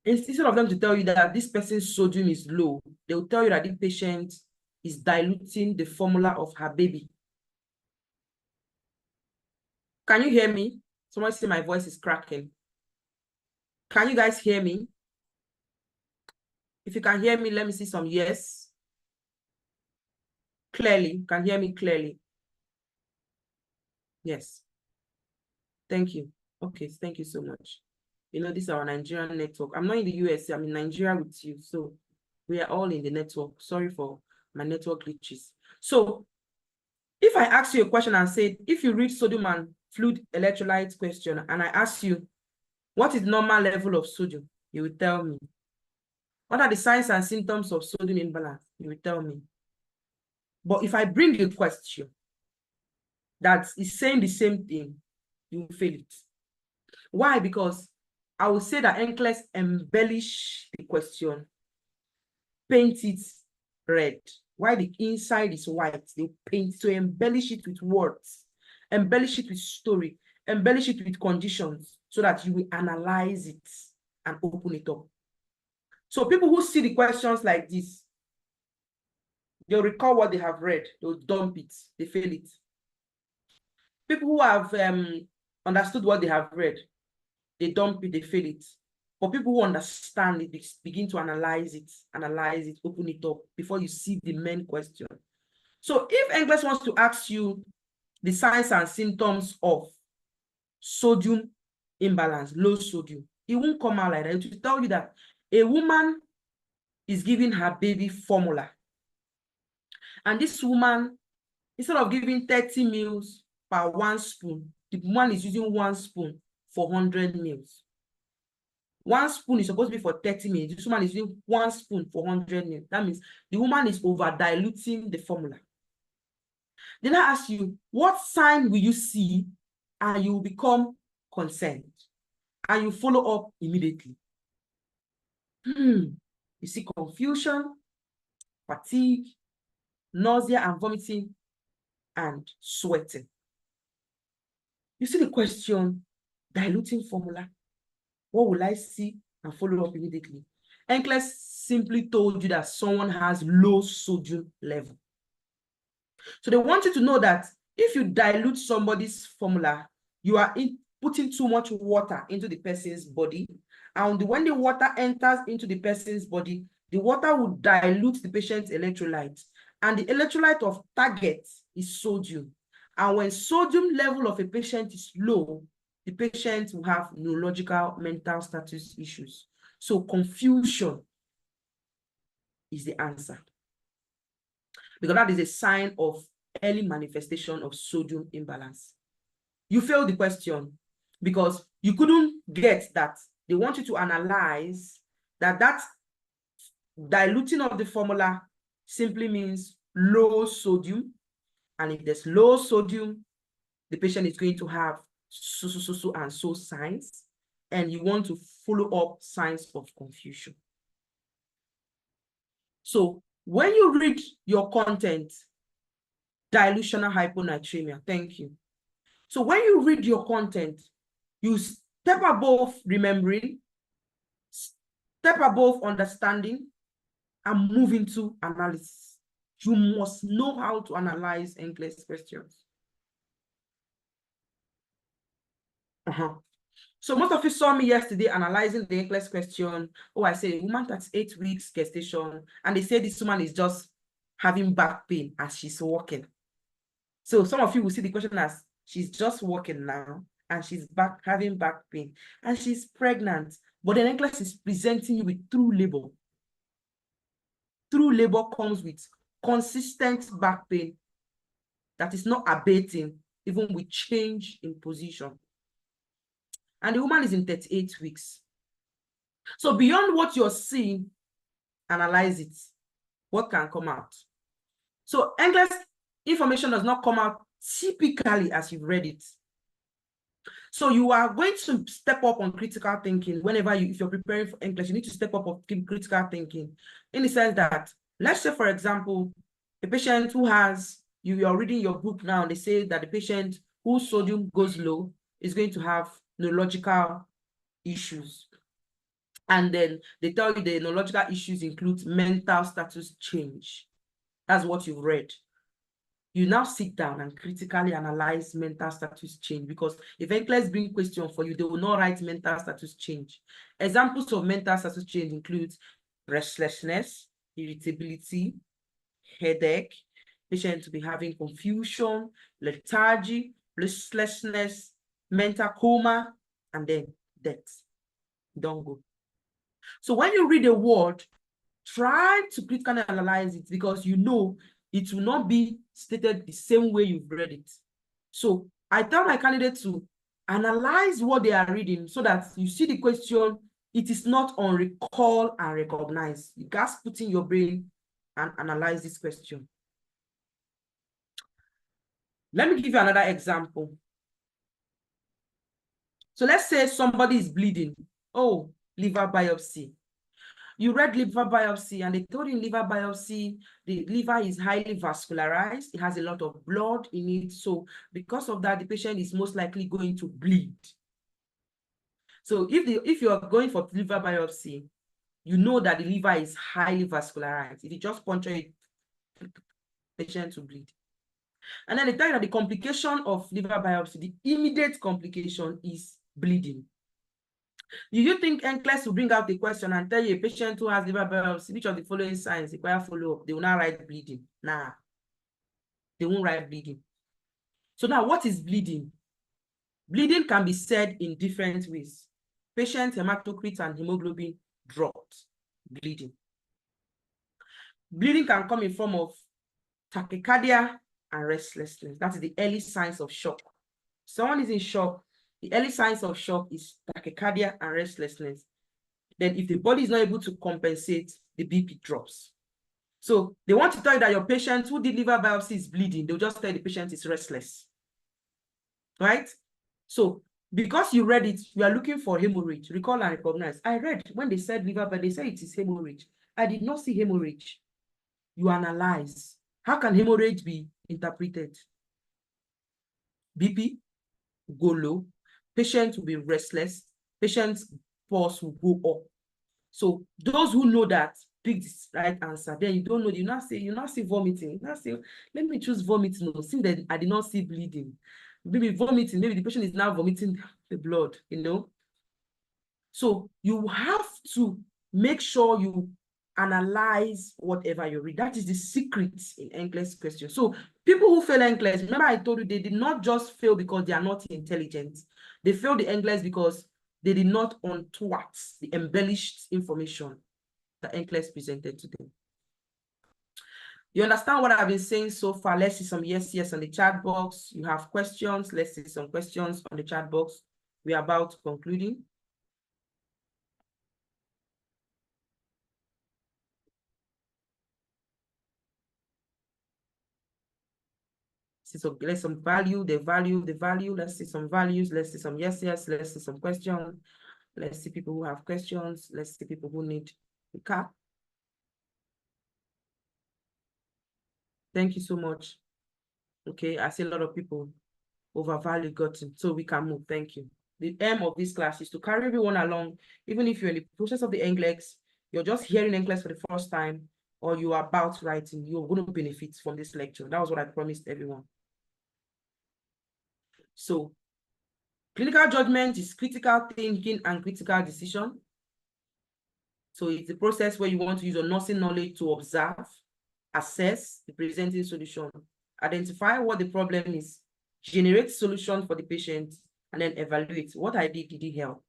instead of them to tell you that this person's sodium is low, they will tell you that the patient is diluting the formula of her baby. Can you hear me? Someone say my voice is cracking. Can you guys hear me? If you can hear me, let me see some yes. Clearly, you can hear me clearly. Yes. Thank you. Okay, thank you so much. You know, this is our Nigerian network. I'm not in the US, I'm in Nigeria with you. So we are all in the network. Sorry for my network glitches. So if I ask you a question and say, if you read sodium and fluid electrolyte question, and I ask you, what is normal level of sodium? You will tell me. What are the signs and symptoms of sodium imbalance? You will tell me. But if I bring a question that is saying the same thing, you will fail it. Why? Because I will say that NCLEX embellish the question, paint it red. Why the inside is white? They paint to embellish it with words, embellish it with story, embellish it with conditions, so that you will analyze it and open it up. So people who see the questions like this, they'll recall what they have read, they'll dump it, they fail it. People who have understood what they have read, they dump it, they fail it. But people who understand it, begin to analyze it, open it up before you see the main question. So if NCLEX wants to ask you the signs and symptoms of sodium imbalance, low sodium, it won't come out like that. It will tell you that a woman is giving her baby formula. And this woman, instead of giving 30 mils per 1 spoon, the woman is using 1 spoon for 100 mils. 1 spoon is supposed to be for 30 mils. This woman is using 1 spoon for 100 mils. That means the woman is over diluting the formula. Then I ask you, what sign will you see and you will become concerned? And you follow up immediately. You see confusion, fatigue, nausea and vomiting, and sweating. You see the question, diluting formula. What will I see and follow up immediately? NCLEX simply told you that someone has low sodium level. So they want you to know that if you dilute somebody's formula, you are putting too much water into the person's body. And when the water enters into the person's body, the water will dilute the patient's electrolyte. And the electrolyte of target is sodium. And when sodium level of a patient is low, the patient will have neurological mental status issues. So confusion is the answer, because that is a sign of early manifestation of sodium imbalance. You failed the question because you couldn't get that. They want you to analyze that diluting of the formula simply means low sodium. And if there's low sodium, the patient is going to have so and so signs. And you want to follow up signs of confusion. So when you read your content, dilutional hyponatremia, thank you. So when you read your content, you step above remembering, step above understanding, and move into analysis. You must know how to analyze NCLEX questions. So most of you saw me yesterday analyzing the NCLEX question. Oh, I said, a woman that's 8 weeks gestation, and they say this woman is just having back pain as she's walking. So some of you will see the question as she's just walking now, and she's having back pain, and she's pregnant. But the NCLEX is presenting you with true labor. True labor comes with consistent back pain that is not abating, even with change in position. And the woman is in 38 weeks. So beyond what you're seeing, analyze it. What can come out? So NCLEX information does not come out typically as you've read it. So you are going to step up on critical thinking whenever if you're preparing for NCLEX, you need to step up on critical thinking in the sense that, let's say, for example, a patient who has, you are reading your book now, and they say that the patient whose sodium goes low is going to have neurological issues. And then they tell you the neurological issues include mental status change. That's what you've read. You now sit down and critically analyze mental status change, because if NCLEX bring question for you, they will not write mental status change. Examples of mental status change include restlessness, irritability, headache, patient to be having confusion, lethargy, restlessness, mental coma, and then death. Don't go. So when you read a word, try to critically analyze it, because you know it will not be stated the same way you've read it. So I tell my candidate to analyze what they are reading so that you see the question, it is not on recall and recognize. You guys put in your brain and analyze this question. Let me give you another example. So let's say somebody is bleeding. Oh, liver biopsy. You read liver biopsy and they told you in liver biopsy, the liver is highly vascularized. It has a lot of blood in it. So because of that, the patient is most likely going to bleed. So if you are going for liver biopsy, you know that the liver is highly vascularized. If you just puncture it, patient will bleed. And then they tell you that the complication of liver biopsy, the immediate complication is bleeding. Do you think NCLEX will bring out the question and tell you a patient who has liver biopsy, which of the following signs require follow-up? They will not write bleeding. Nah, they won't write bleeding. So now what is bleeding? Bleeding can be said in different ways. Patient hematocrit and hemoglobin dropped, bleeding. Bleeding can come in form of tachycardia and restlessness. That is the early signs of shock. Someone is in shock. The early signs of shock is tachycardia and restlessness. Then if the body is not able to compensate, the BP drops. So they want to tell you that your patient who did liver biopsy is bleeding. They'll just tell the patient is restless, right? So because you read it, you are looking for hemorrhage. Recall and recognize. I read when they said liver, but they said it is hemorrhage. I did not see hemorrhage. You analyze. How can hemorrhage be interpreted? BP go low, patient will be restless, patient's pulse will go up. So those who know that, pick this right answer. Then you don't know, you not see vomiting. You not say, let me choose vomiting. No, since that I did not see bleeding. Maybe vomiting, maybe the patient is now vomiting the blood, you know. So you have to make sure you analyze whatever you read. That is the secret in NCLEX question. So people who fail NCLEX, remember I told you they did not just fail because they are not intelligent. They failed the NCLEX because they did not untwist the embellished information that NCLEX presented to them. You understand what I've been saying so far? Let's see some yes on the chat box. You have questions. Let's see some questions on the chat box. We are about concluding. So let's some value, the value. Let's see some values. Let's see some yes. Let's see some questions. Let's see people who have questions. Let's see people who need a cap. Thank you so much. Okay, I see a lot of people overvalue gotten, so we can move. Thank you. The aim of this class is to carry everyone along, even if you're in the process of the NCLEX, you're just hearing NCLEX for the first time, or you are about writing, you're going to benefit from this lecture. That was what I promised everyone. So clinical judgment is critical thinking and critical decision. So it's the process where you want to use your nursing knowledge to observe, assess the presenting solution, identify what the problem is, generate solution for the patient, and then evaluate what I did it help?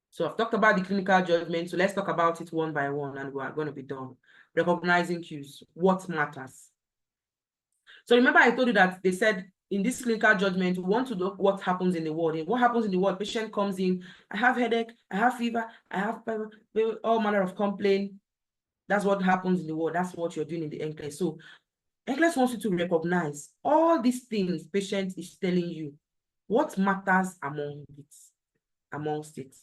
So I've talked about the clinical judgment, so let's talk about it one by one, and we are going to be done. Recognizing cues, what matters. So remember I told you that they said in this clinical judgment, we want to know what happens in the ward. And what happens in the ward, patient comes in, I have headache, I have fever, I have all manner of complaint. That's what happens in the ward. That's what you're doing in the NCLEX. So NCLEX wants you to recognize all these things patient is telling you. What matters amongst it?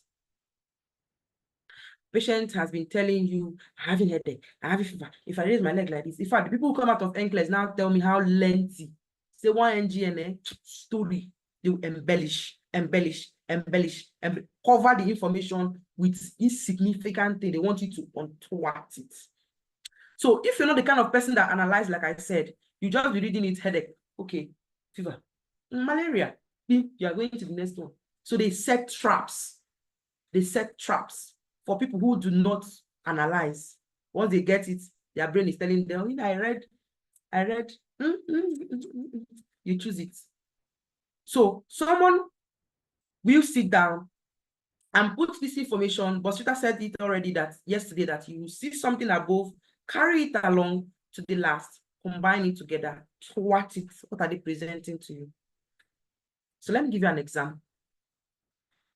Patient has been telling you, I'm having headache, I have a fever. If I raise my leg like this, in fact, the people who come out of NCLEX now tell me how lengthy. Say one NGN story, they will embellish. embellish, and cover the information with insignificant thing. They want you to untwist it. So if you're not the kind of person that analyze, like I said, you just be reading it, headache, okay, fever, malaria, you are going to the next one. So they set traps. They set traps for people who do not analyze. Once they get it, their brain is telling them, I read, you choose it. So someone will sit down and put this information. Boswita said it already that yesterday, that you see something above, carry it along to the last, combine it together, what are they presenting to you? So let me give you an example.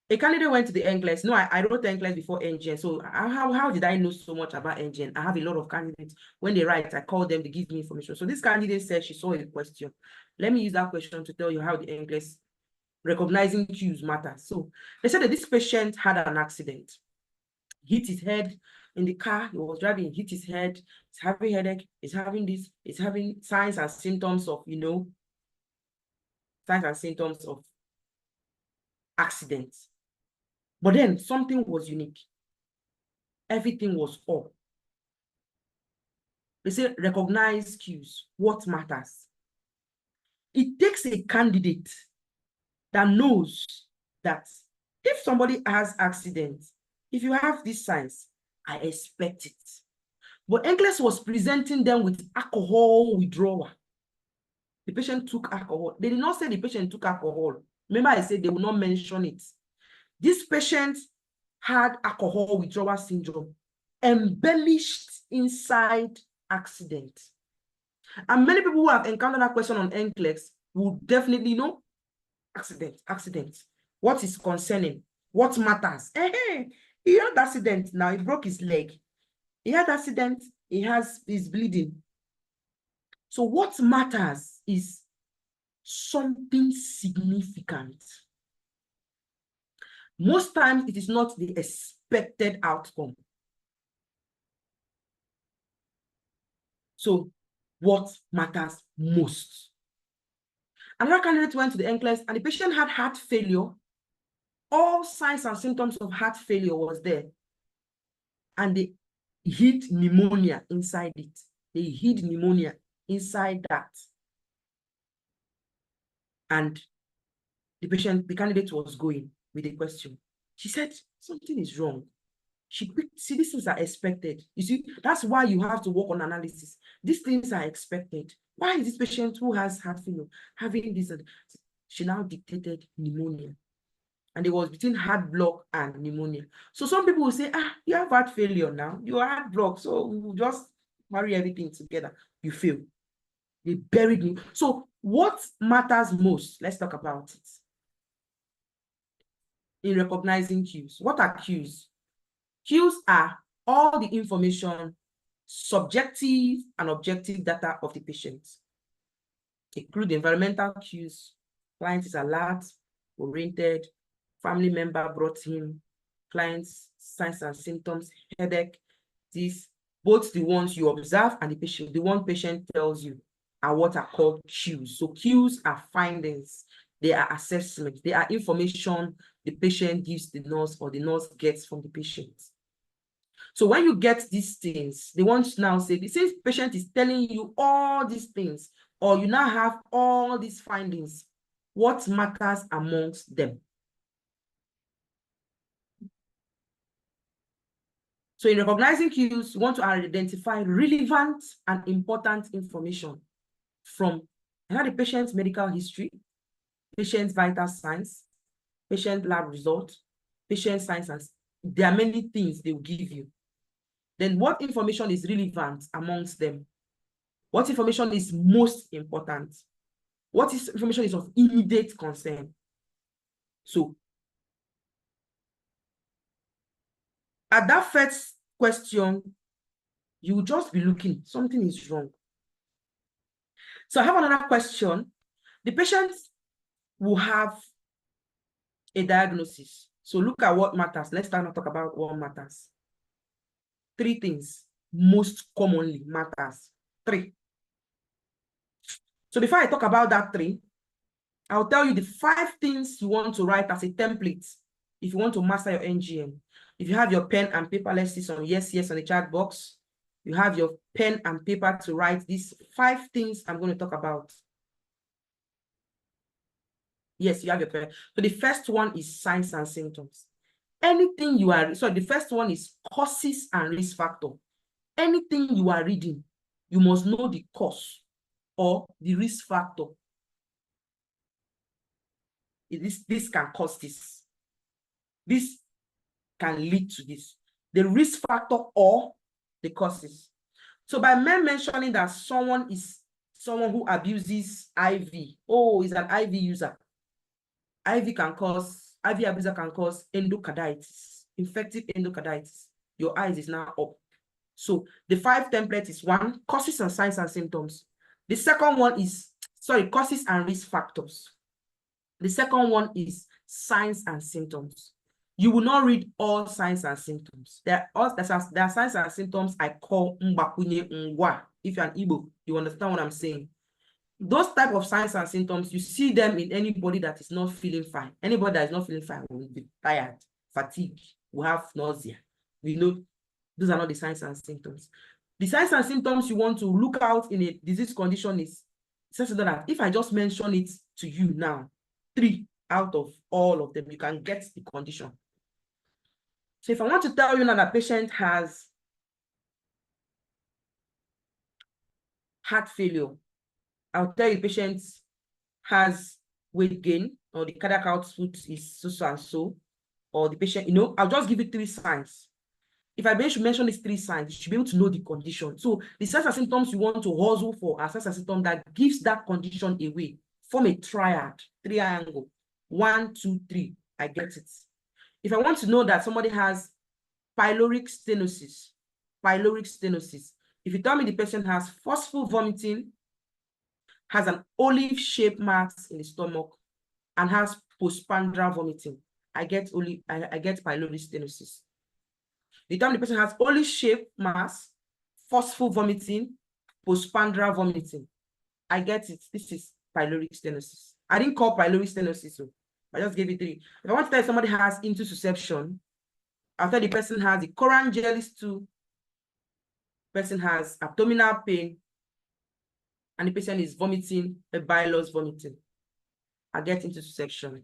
A candidate went to the NCLEX. No, I wrote the NCLEX before NGN. So how did I know so much about NGN? I have a lot of candidates. When they write, I call them, they give me information. So this candidate said she saw a question. Let me use that question to tell you how the NCLEX recognizing cues matters. So they said that this patient had an accident, hit his head in the car. He was driving, hit his head. He's having headache. He's having this. He's having signs and symptoms of, signs and symptoms of accidents. But then something was unique. Everything was off. They say recognize cues. What matters? It takes a candidate that knows that if somebody has accident, if you have these signs, I expect it. But NCLEX was presenting them with alcohol withdrawal. The patient took alcohol. They did not say the patient took alcohol. Remember, I said they will not mention it. This patient had alcohol withdrawal syndrome, embellished inside accident. And many people who have encountered that question on NCLEX will definitely know accident. What is concerning? What matters? He had accident now, he broke his leg. He had accident, he's bleeding. So what matters is something significant. Most times it is not the expected outcome. So what matters most? Another candidate went to the NCLEX and the patient had heart failure. All signs and symptoms of heart failure was there. And they hid pneumonia inside it. They hid pneumonia inside that. And the candidate was going with a question. She said, something is wrong. See, these things are expected. You see, that's why you have to work on analysis. These things are expected. Why is this patient who has heart failure having this? She now dictated pneumonia. And it was between heart block and pneumonia. So some people will say, you have heart failure now. You are heart block. So we will just marry everything together. You fail. They buried you. So what matters most? Let's talk about it. In recognizing cues. What are cues? Cues are all the information, subjective and objective data of the patient. Include environmental cues. Client is alert, oriented, family member brought him, client's signs and symptoms, headache, this, both the ones you observe and the one patient tells you are what are called cues. So cues are findings, they are assessments, they are information the patient gives the nurse or the nurse gets from the patient. So when you get these things, they want to now say, since the patient is telling you all these things, or you now have all these findings, what matters amongst them? So in recognizing cues, you want to identify relevant and important information from the patient's medical history, patient's vital signs, patient lab result, patient signs. There are many things they will give you. Then what information is relevant amongst them? What information is most important? What information is of immediate concern? So at that first question, you will just be looking, something is wrong. So I have another question. The patient will have a diagnosis. So look at what matters. Let's start to talk about what matters. 3 things most commonly matters. 3. So before I talk about that 3, I'll tell you the 5 things you want to write as a template if you want to master your NGN. If you have your pen and paper, let's see some yes on the chat box. You have your pen and paper to write these 5 things I'm going to talk about. Yes, you have your pen. So the first one is signs and symptoms. Anything you are, so the first one is causes and risk factor. Anything you are reading, you must know the cause or the risk factor. This can cause this. This can lead to this. The risk factor or the causes. So by mentioning that someone is someone who abuses IV, oh, is an IV user. IV abuser can cause endocarditis, infective endocarditis. Your eyes is now up. So the 5 templates is 1, causes and signs and symptoms. The second one is, causes and risk factors. The second one is signs and symptoms. You will not read all signs and symptoms. There are signs and symptoms I call mbakunye ngwa. If you're an Igbo, you understand what I'm saying. Those type of signs and symptoms, you see them in anybody that is not feeling fine. Anybody that is not feeling fine will be tired, fatigue, will have nausea. We know those are not the signs and symptoms. The signs and symptoms you want to look out in a disease condition is such that if I just mention it to you now, 3 out of all of them, you can get the condition. So if I want to tell you now that patient has heart failure, I'll tell you patient has weight gain, or the cardiac output is so and so, or the patient, I'll just give you 3 signs. If I should mention these 3 signs, you should be able to know the condition. So the signs and symptoms you want to hustle for are signs and symptoms that gives that condition away. Form a triad, triangle. 1, 2, 3. I get it. If I want to know that somebody has pyloric stenosis, if you tell me the person has forceful vomiting, has an olive-shaped mass in the stomach, and has postprandial vomiting, I get pyloric stenosis. The time the person has olive-shaped mass, forceful vomiting, postprandial vomiting, I get it. This is pyloric stenosis. I didn't call pyloric stenosis, so I just gave it 3. If I want to tell somebody has intussusception, after the person has the chorangelis 2, person has abdominal pain, and the patient is vomiting, a bilous vomiting, I get intussusception.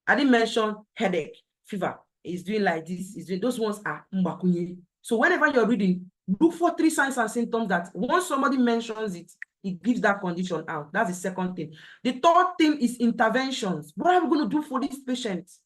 I didn't mention headache, fever. Is doing like this, is doing, those ones are mbakunye. So whenever you're reading, look for 3 signs and symptoms that once somebody mentions it, it gives that condition out. That's the second thing. The third thing is interventions. What are we going to do for these patients?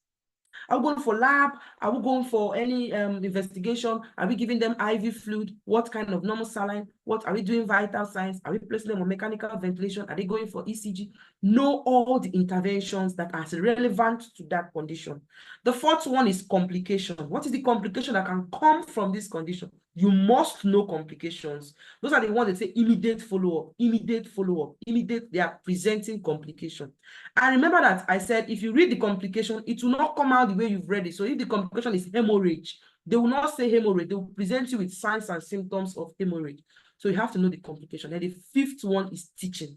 Are we going for lab? Are we going for any investigation? Are we giving them IV fluid? What kind of normal saline? What are we doing vital signs? Are we placing them on mechanical ventilation? Are they going for ECG? Know all the interventions that are relevant to that condition. The fourth one is complication. What is the complication that can come from this condition? You must know complications. Those are the ones that say immediate follow-up, immediate, they are presenting complication. And remember that I said, if you read the complication, it will not come out the way you've read it. So if the complication is hemorrhage, they will not say hemorrhage. They will present you with signs and symptoms of hemorrhage. So you have to know the complication. And the 5th one is teaching.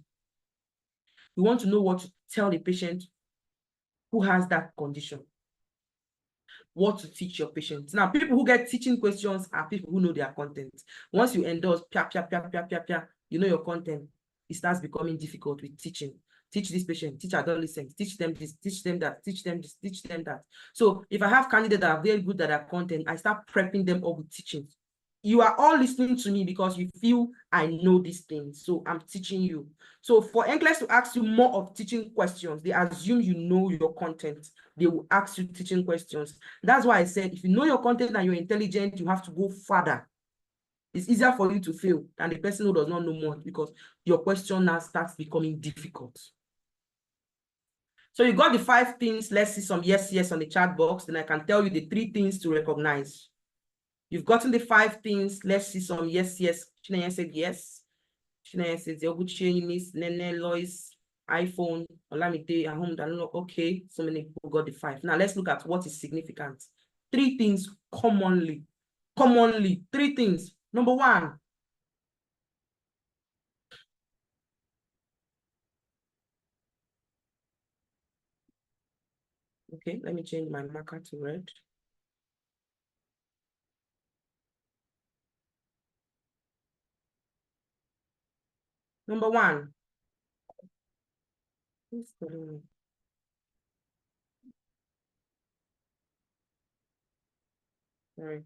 You want to know what to tell the patient who has that condition. What to teach your patients. Now, people who get teaching questions are people who know their content. Once you endorse, you know your content, it starts becoming difficult with teaching. Teach this patient, teach adolescents, teach them this, teach them that, teach them this, teach them that. So if I have candidates that are very good at their content, I start prepping them up with teaching. You are all listening to me because you feel I know these things, so I'm teaching you. So for NCLEX to ask you more of teaching questions, they assume you know your content. They will ask you teaching questions. That's why I said, if you know your content and you're intelligent, you have to go further. It's easier for you to fail than the person who does not know more, because your question now starts becoming difficult. So you got the 5 things. Let's see some yes on the chat box. Then I can tell you the 3 things to recognize. You've gotten the 5 things. Let's see some yes. Chinaya said yes. Chinaya said Nene, Lois, iPhone, Olamide, Ahom, okay. So many people got the 5. Now let's look at what is significant. 3 things commonly. 3 things. Number 1. Okay, let me change my marker to red. Number one. Sorry.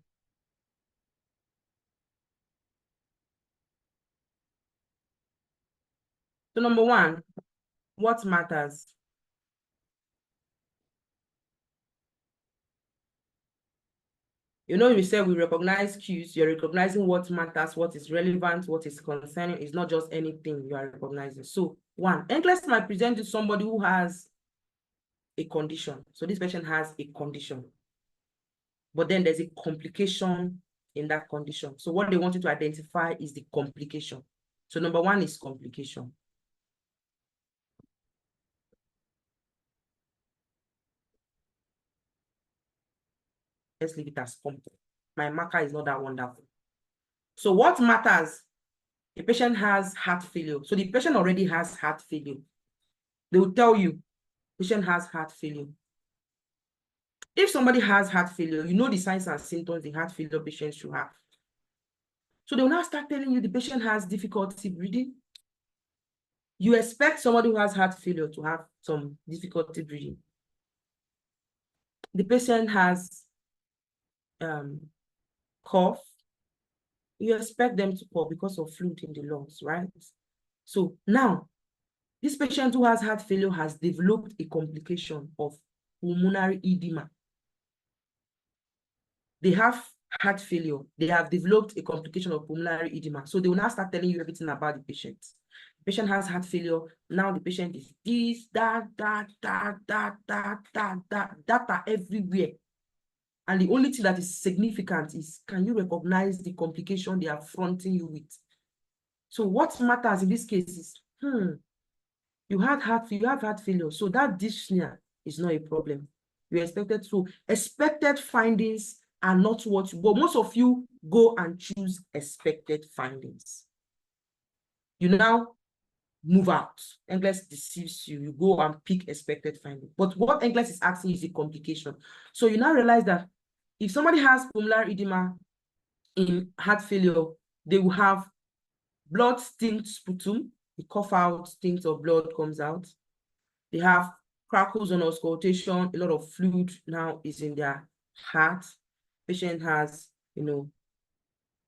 So number one, what matters? You know, we said we recognize cues, you're recognizing what matters, what is relevant, what is concerning. It's not just anything you are recognizing. So one, NCLEX might present to somebody who has a condition. So this patient has a condition, but then there's a complication in that condition. So what they want you to identify is the complication. So number one is complication. Let's leave it as complex. My marker is not that wonderful. So what matters? The patient has heart failure. So the patient already has heart failure. They will tell you, patient has heart failure. If somebody has heart failure, you know the signs and symptoms the heart failure patient should have. So they will now start telling you the patient has difficulty breathing. You expect somebody who has heart failure to have some difficulty breathing. The patient has cough. You expect them to cough because of fluid in the lungs, right? So now, this patient who has heart failure has developed a complication of pulmonary edema. They have heart failure. They have developed a complication of pulmonary edema. So they will now start telling you everything about the patient. The patient has heart failure. Now the patient is this, that are everywhere. And the only thing that is significant is, can you recognize the complication they are fronting you with? So what matters in this case is, you have heart failure. So that dyspnea is not a problem. You expected findings are not what you, but most of you go and choose expected findings. You now move out. NCLEX deceives you. You go and pick expected findings. But what NCLEX is asking is a complication. So you now realize that if somebody has pulmonary edema in heart failure, they will have blood stint sputum. They cough out, stint of blood comes out. They have crackles on auscultation. A lot of fluid now is in their heart. Patient has,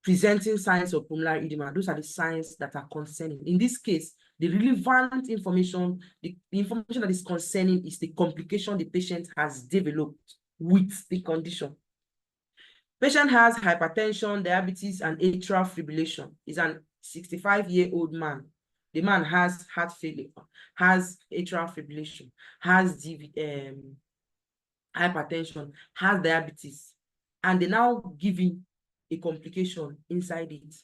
presenting signs of pulmonary edema. Those are the signs that are concerning. In this case, the relevant information, the information that is concerning is the complication the patient has developed with the condition. Patient has hypertension, diabetes, and atrial fibrillation. He's an 65-year-old man. The man has heart failure, has atrial fibrillation, has hypertension, has diabetes, and they now giving a complication inside it.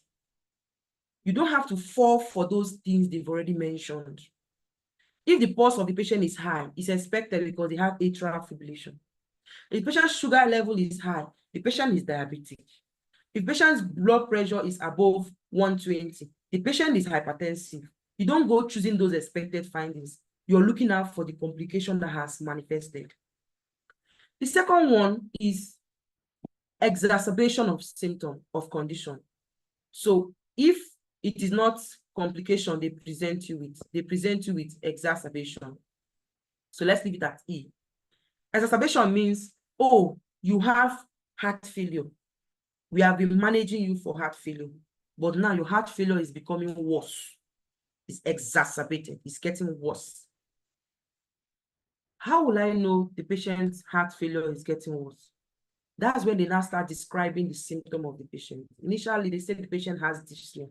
You don't have to fall for those things they've already mentioned. If the pulse of the patient is high, it's expected because they have atrial fibrillation. If the patient's sugar level is high, the patient is diabetic. If the patient's blood pressure is above 120, the patient is hypertensive. You don't go choosing those expected findings. You're looking out for the complication that has manifested. The second one is exacerbation of symptom of condition. So if it is not complication they present you with exacerbation. So let's leave it at E. Exacerbation means, oh, you have heart failure. We have been managing you for heart failure, but now your heart failure is becoming worse. It's exacerbated. It's getting worse. How will I know the patient's heart failure is getting worse? That's when they now start describing the symptom of the patient. Initially, they said the patient has dyspnea.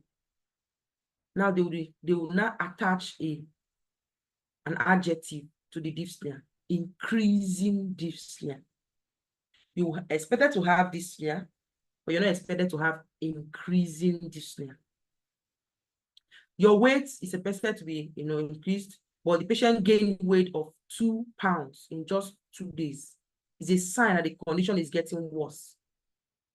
Now they will now attach an adjective to the dyspnea, increasing dyspnea. You expected to have dyspnea, but you're not expected to have increasing dyspnea. Your weight is expected to be, increased, but the patient gained weight of 2 pounds in just 2 days. It's a sign that the condition is getting worse.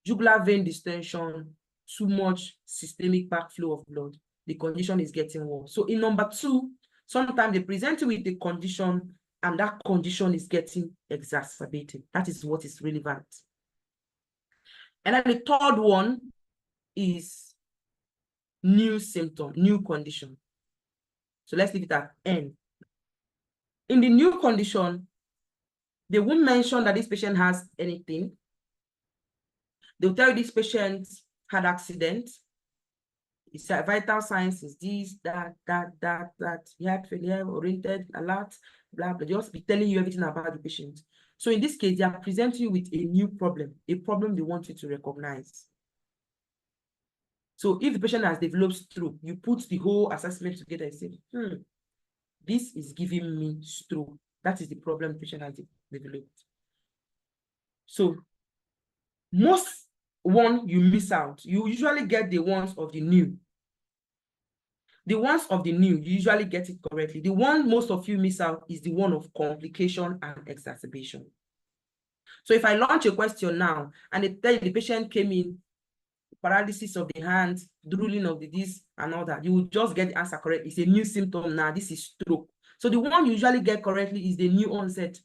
Jugular vein distension, too much systemic backflow of blood. The condition is getting worse. So in number 2, sometimes they present you with the condition and that condition is getting exacerbated. That is what is relevant. And then the third one is new symptom, new condition. So let's leave it at N. In the new condition, they won't mention that this patient has anything. They'll tell you this patient had accident. It's vital signs is this, that, heart failure, oriented, alert, blah, blah. They just be telling you everything about the patient. So in this case, they are presenting you with a new problem, a problem they want you to recognize. So if the patient has developed stroke, you put the whole assessment together and say, this is giving me stroke. That is the problem the patient has developed. So most one you miss out. You usually get the ones of the new. The ones of the new, you usually get it correctly. The one most of you miss out is the one of complication and exacerbation. So if I launch a question now and they tell you the patient came in, paralysis of the hand, drooling of the this and all that, you will just get the answer correct. It's a new symptom now. This is stroke. So the one you usually get correctly is the new onset.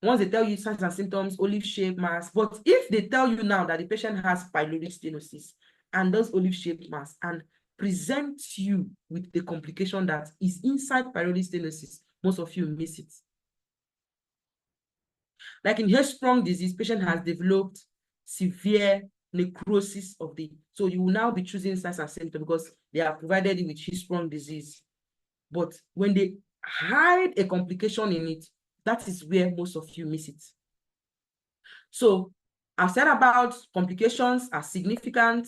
Once they tell you signs and symptoms, olive shaped mass. But if they tell you now that the patient has pyloric stenosis and those olive shaped mass and present you with the complication that is inside pyloric stenosis, most of you miss it. Like in Hirschsprung disease, patient has developed severe necrosis of the, so you will now be choosing signs and symptoms because they are provided with Hirschsprung disease. But when they hide a complication in it, that is where most of you miss it. So I've said about complications are significant,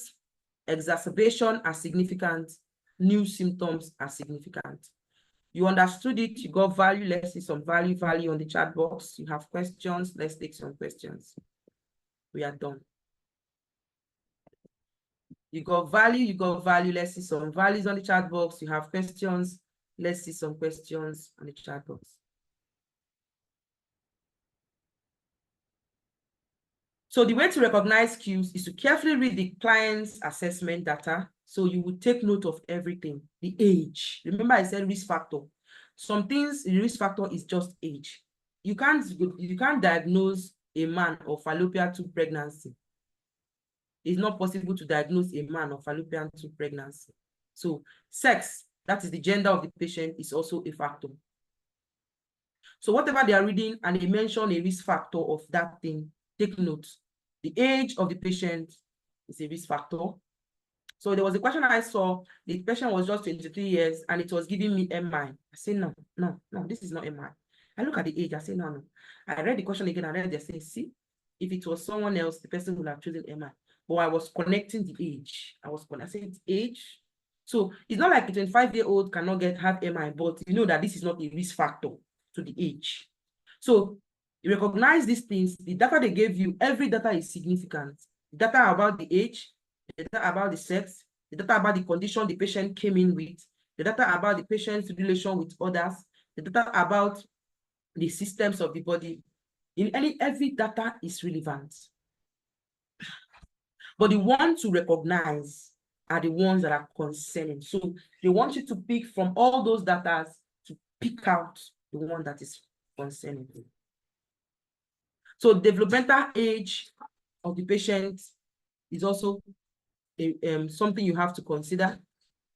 exacerbation are significant, new symptoms are significant. You understood it, you got value, let's see some value on the chat box. You have questions, let's take some questions. We are done. You got value, let's see some values on the chat box. You have questions, let's see some questions on the chat box. So the way to recognize cues is to carefully read the client's assessment data. So you will take note of everything. The age. Remember I said risk factor. Some things, the risk factor is just age. You can't diagnose a man of fallopian tube pregnancy. It's not possible to diagnose a man of fallopian tube pregnancy. So sex, that is the gender of the patient, is also a factor. So whatever they are reading and they mention a risk factor of that thing, take note. The age of the patient is a risk factor. So there was a question I saw, the patient was just 23 years and it was giving me MI. I said, no, this is not MI. I look at the age, I say, no. I read the question again, I read they say, see, if it was someone else, the person would have chosen MI. But I was connecting the age. I said age. So it's not like a 25-year-old cannot have MI, but you know that this is not a risk factor to the age. So you recognize these things, the data they gave you, every data is significant. The data about the age, the data about the sex, the data about the condition the patient came in with, the data about the patient's relation with others, the data about the systems of the body. Every data is relevant. But the ones to recognize are the ones that are concerning. So they want you to pick from all those data to pick out the one that is concerning. So developmental age of the patient is also something you have to consider.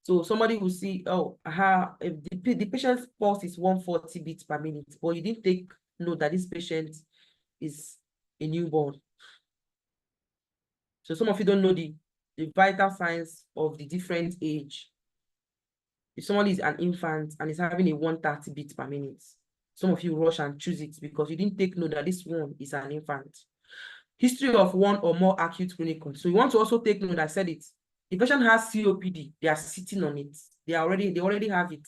So somebody will see, if the patient's pulse is 140 beats per minute, but you didn't take note that this patient is a newborn. So some of you don't know the vital signs of the different age. If somebody is an infant and is having a 130 beats per minute, some of you rush and choose it because you didn't take note that this one is an infant. History of one or more acute chronic conditions. So you want to also take note, I said it. The patient has COPD, they are sitting on it. They already have it.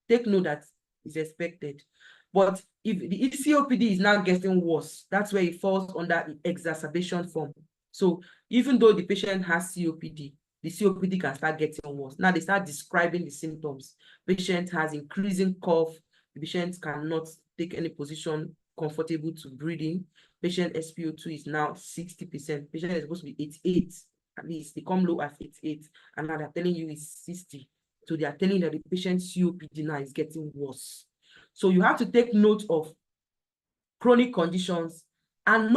Take note that is expected. But if COPD is now getting worse, that's where it falls under the exacerbation form. So even though the patient has COPD, the COPD can start getting worse. Now they start describing the symptoms. Patient has increasing cough. The patient cannot take any position comfortable to breathing. Patient SpO2 is now 60%. Patient is supposed to be 88. At least they come low at 88. And now they're telling you it's 60. So they are telling you that the patient's COPD now is getting worse. So you have to take note of chronic conditions, and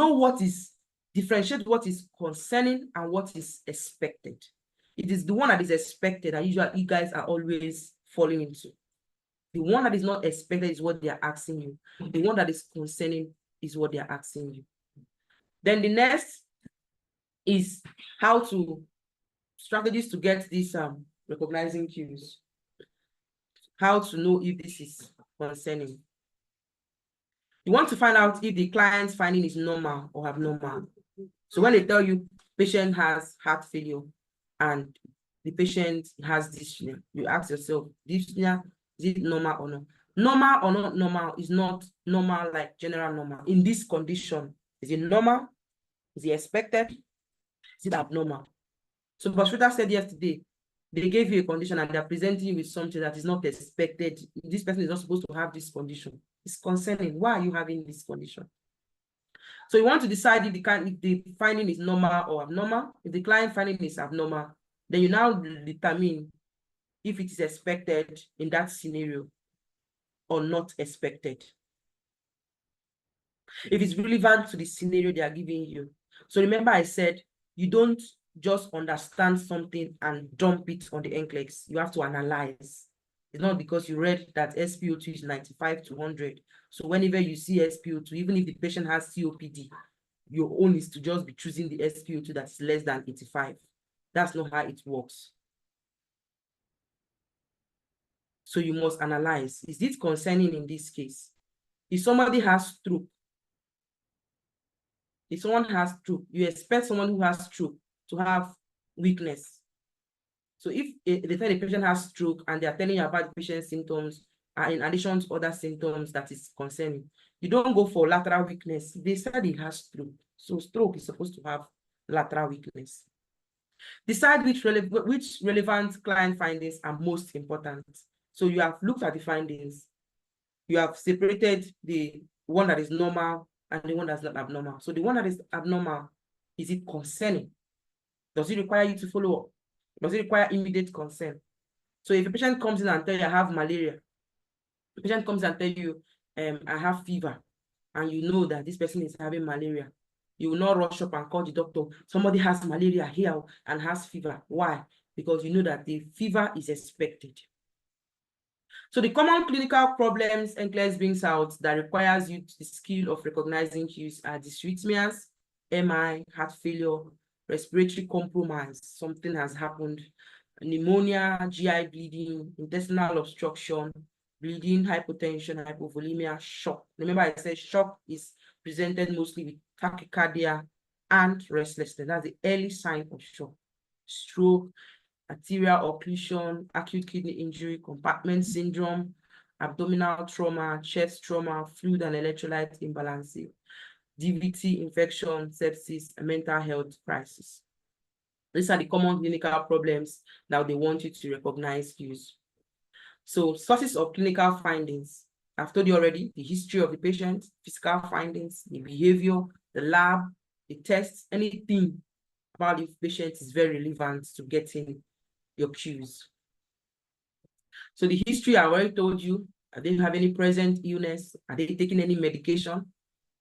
differentiate what is concerning and what is expected. It is the one that is expected that usually you guys are always falling into. The one that is not expected is what they are asking you. The one that is concerning is what they are asking you. Then the next is how to strategies to get this recognizing cues. How to know if this is concerning. You want to find out if the client's finding is normal or abnormal. So when they tell you patient has heart failure and the patient has dyspnea, you ask yourself, dyspnea, is it normal or not? Normal or not normal is not normal like general normal. In this condition, is it normal? Is it expected? Is it abnormal? So Bashruta said yesterday, they gave you a condition and they're presenting you with something that is not expected. This person is not supposed to have this condition. It's concerning. Why are you having this condition? So you want to decide if the finding is normal or abnormal. If the client finding is abnormal, then you now determine if it is expected in that scenario or not expected. If it's relevant to the scenario they are giving you. So remember I said, you don't just understand something and dump it on the NCLEX. You have to analyze. It's not because you read that SpO2 is 95 to 100. So whenever you see SpO2, even if the patient has COPD, your own is to just be choosing the SpO2 that's less than 85. That's not how it works. So you must analyze. Is this concerning in this case? If somebody has stroke, if someone has stroke, you expect someone who has stroke to have weakness. So if they tell the patient has stroke and they are telling you about the patient's symptoms, in addition to other symptoms that is concerning, you don't go for lateral weakness. They said he has stroke. So stroke is supposed to have lateral weakness. Decide which relevant client findings are most important. So you have looked at the findings. You have separated the one that is normal and the one that's not abnormal. So the one that is abnormal, is it concerning? Does it require you to follow up? Does it require immediate concern? So if a patient comes in and tells you I have malaria, the patient comes and tells you I have fever, and you know that this person is having malaria, you will not rush up and call the doctor. Somebody has malaria here and has fever. Why? Because you know that the fever is expected. So the common clinical problems NCLEX brings out that requires you the skill of recognizing cues are dysrhythmias, MI, heart failure, respiratory compromise, something has happened, pneumonia, GI bleeding, intestinal obstruction, bleeding, hypotension, hypovolemia, shock. Remember I said shock is presented mostly with tachycardia and restlessness. That's the early sign of shock. Stroke, arterial occlusion, acute kidney injury, compartment syndrome, abdominal trauma, chest trauma, fluid and electrolyte imbalance, DVT, infection, sepsis, and mental health crisis. These are the common clinical problems that they want you to recognize cues. So sources of clinical findings. I've told you already the history of the patient, physical findings, the behavior, the lab, the tests, anything about the patient is very relevant to getting your cues. So the history I already told you. Are they have any present illness? Are they taking any medication?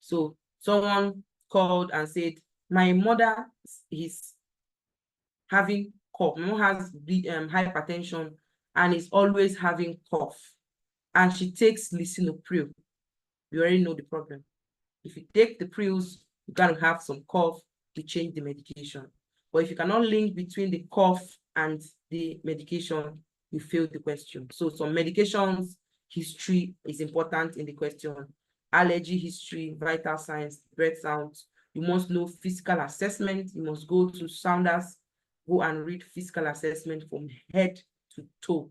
So someone called and said, my mother is having cough. My mom has hypertension and is always having cough. And she takes lisinopril. You already know the problem. If you take the pills, you're going to have some cough to change the medication. But if you cannot link between the cough and the medication, you fail the question. So some medications history is important in the question. Allergy history, vital signs, breath sounds. You must know physical assessment. You must go to Sounders, go and read physical assessment from head to toe.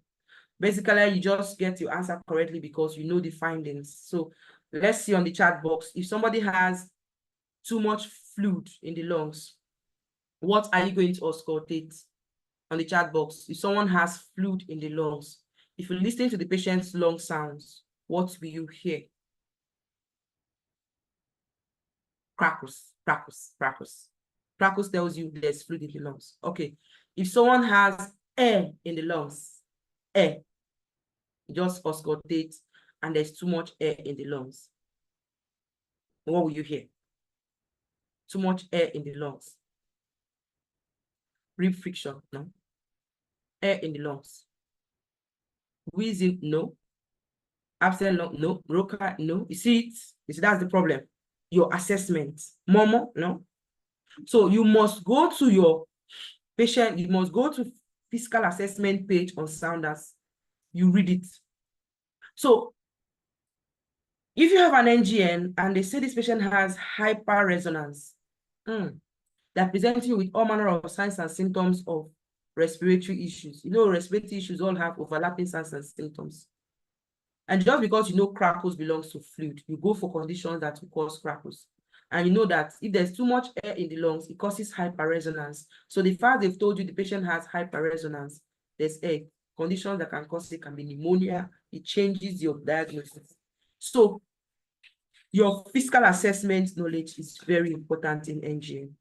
Basically, you just get your answer correctly because you know the findings. So let's see on the chat box. If somebody has too much fluid in the lungs, what are you going to auscultate on the chat box? If someone has fluid in the lungs, if you listen to the patient's lung sounds, what will you hear? Crackles, crackles, crackles. Crackles tells you there's fluid in the lungs. Okay. If someone has air in the lungs, air, just auscultate and there's too much air in the lungs. What will you hear? Too much air in the lungs. Rib friction, no. Air in the lungs. Wheezing, no. Absent lung, no. Roca, no. You see it? You see, that's the problem. Your assessment. Momo, no. So you must go to your patient, you must go to physical assessment page on Sounders. You read it. So if you have an NGN and they say this patient has hyperresonance, they're presenting you with all manner of signs and symptoms of respiratory issues. You know, respiratory issues all have overlapping signs and symptoms. And just because you know crackles belongs to fluid, you go for conditions that will cause crackles. And you know that if there's too much air in the lungs, it causes hyperresonance. So the fact they've told you the patient has hyperresonance, there's air. Conditions that can cause it can be pneumonia. It changes your diagnosis. So your physical assessment knowledge is very important in NGN.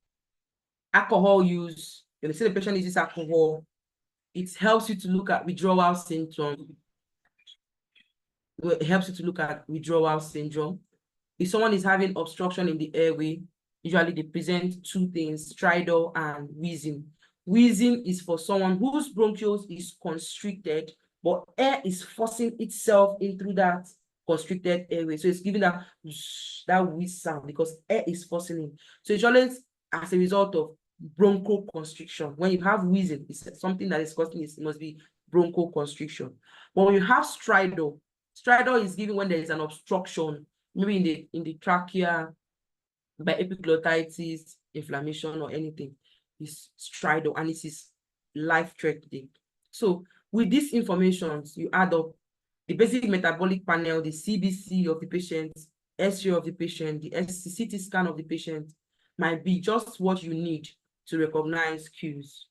Alcohol use, when you say the patient uses alcohol, it helps you to look at withdrawal syndrome. It helps you to look at withdrawal syndrome. If someone is having obstruction in the airway, usually they present two things, stridor and wheezing. Wheezing is for someone whose bronchioles is constricted, but air is forcing itself in through that constricted airway. So it's giving that wheeze sound because air is forcing in. So it's always as a result of bronchoconstriction. When you have wheezing, it's something that is causing it must be bronchoconstriction. But when you have stridor is given when there is an obstruction, maybe in the trachea, by epiglottitis, inflammation, or anything. It's stridor, and it is life-threatening. So with these informations, you add up the basic metabolic panel, the CBC of the patient, X-ray of the patient, the CT scan of the patient, might be just what you need to recognize cues.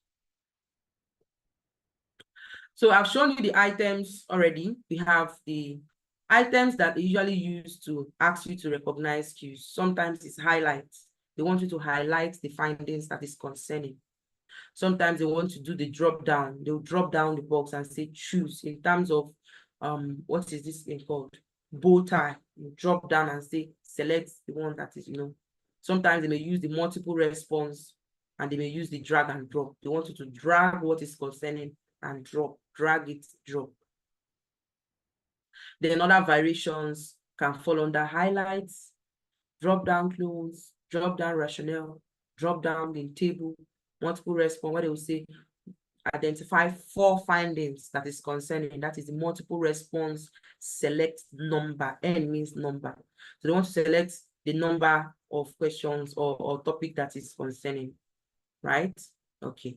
So I've shown you the items already. We have the items that they usually use to ask you to recognize cues. Sometimes it's highlights. They want you to highlight the findings that is concerning. Sometimes they want to do the drop down. They'll drop down the box and say choose in terms of what is this thing called? Bow tie. You drop down and say select the one that is, Sometimes they may use the multiple response and they may use the drag and drop. They want you to drag what is concerning and drop, drag it, drop. Then other variations can fall under highlights, drop down close, drop down rationale, drop down in table, multiple response, where they will say identify 4 findings that is concerning. That is the multiple response, select number. N means number. So they want to select the number of questions or topic that is concerning, right? Okay.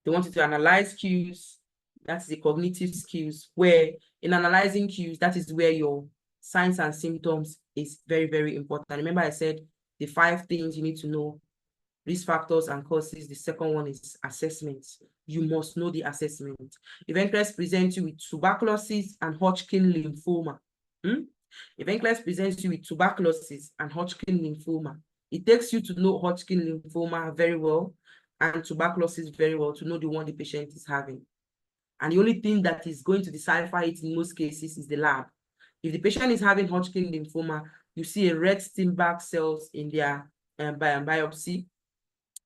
They want you to analyze cues. That's the cognitive skills, where in analyzing cues, that is where your signs and symptoms is very, very important. Remember I said the 5 things you need to know, risk factors and causes. The second one is assessment. You must know the assessment. If NCLEX presents you with tuberculosis and Hodgkin lymphoma, if NCLEX presents you with tuberculosis and Hodgkin lymphoma, it takes you to know Hodgkin lymphoma very well and tuberculosis very well to know the one the patient is having. And the only thing that is going to decipher it in most cases is the lab. If the patient is having Hodgkin lymphoma, you see a red Steinbach cells in their biopsy,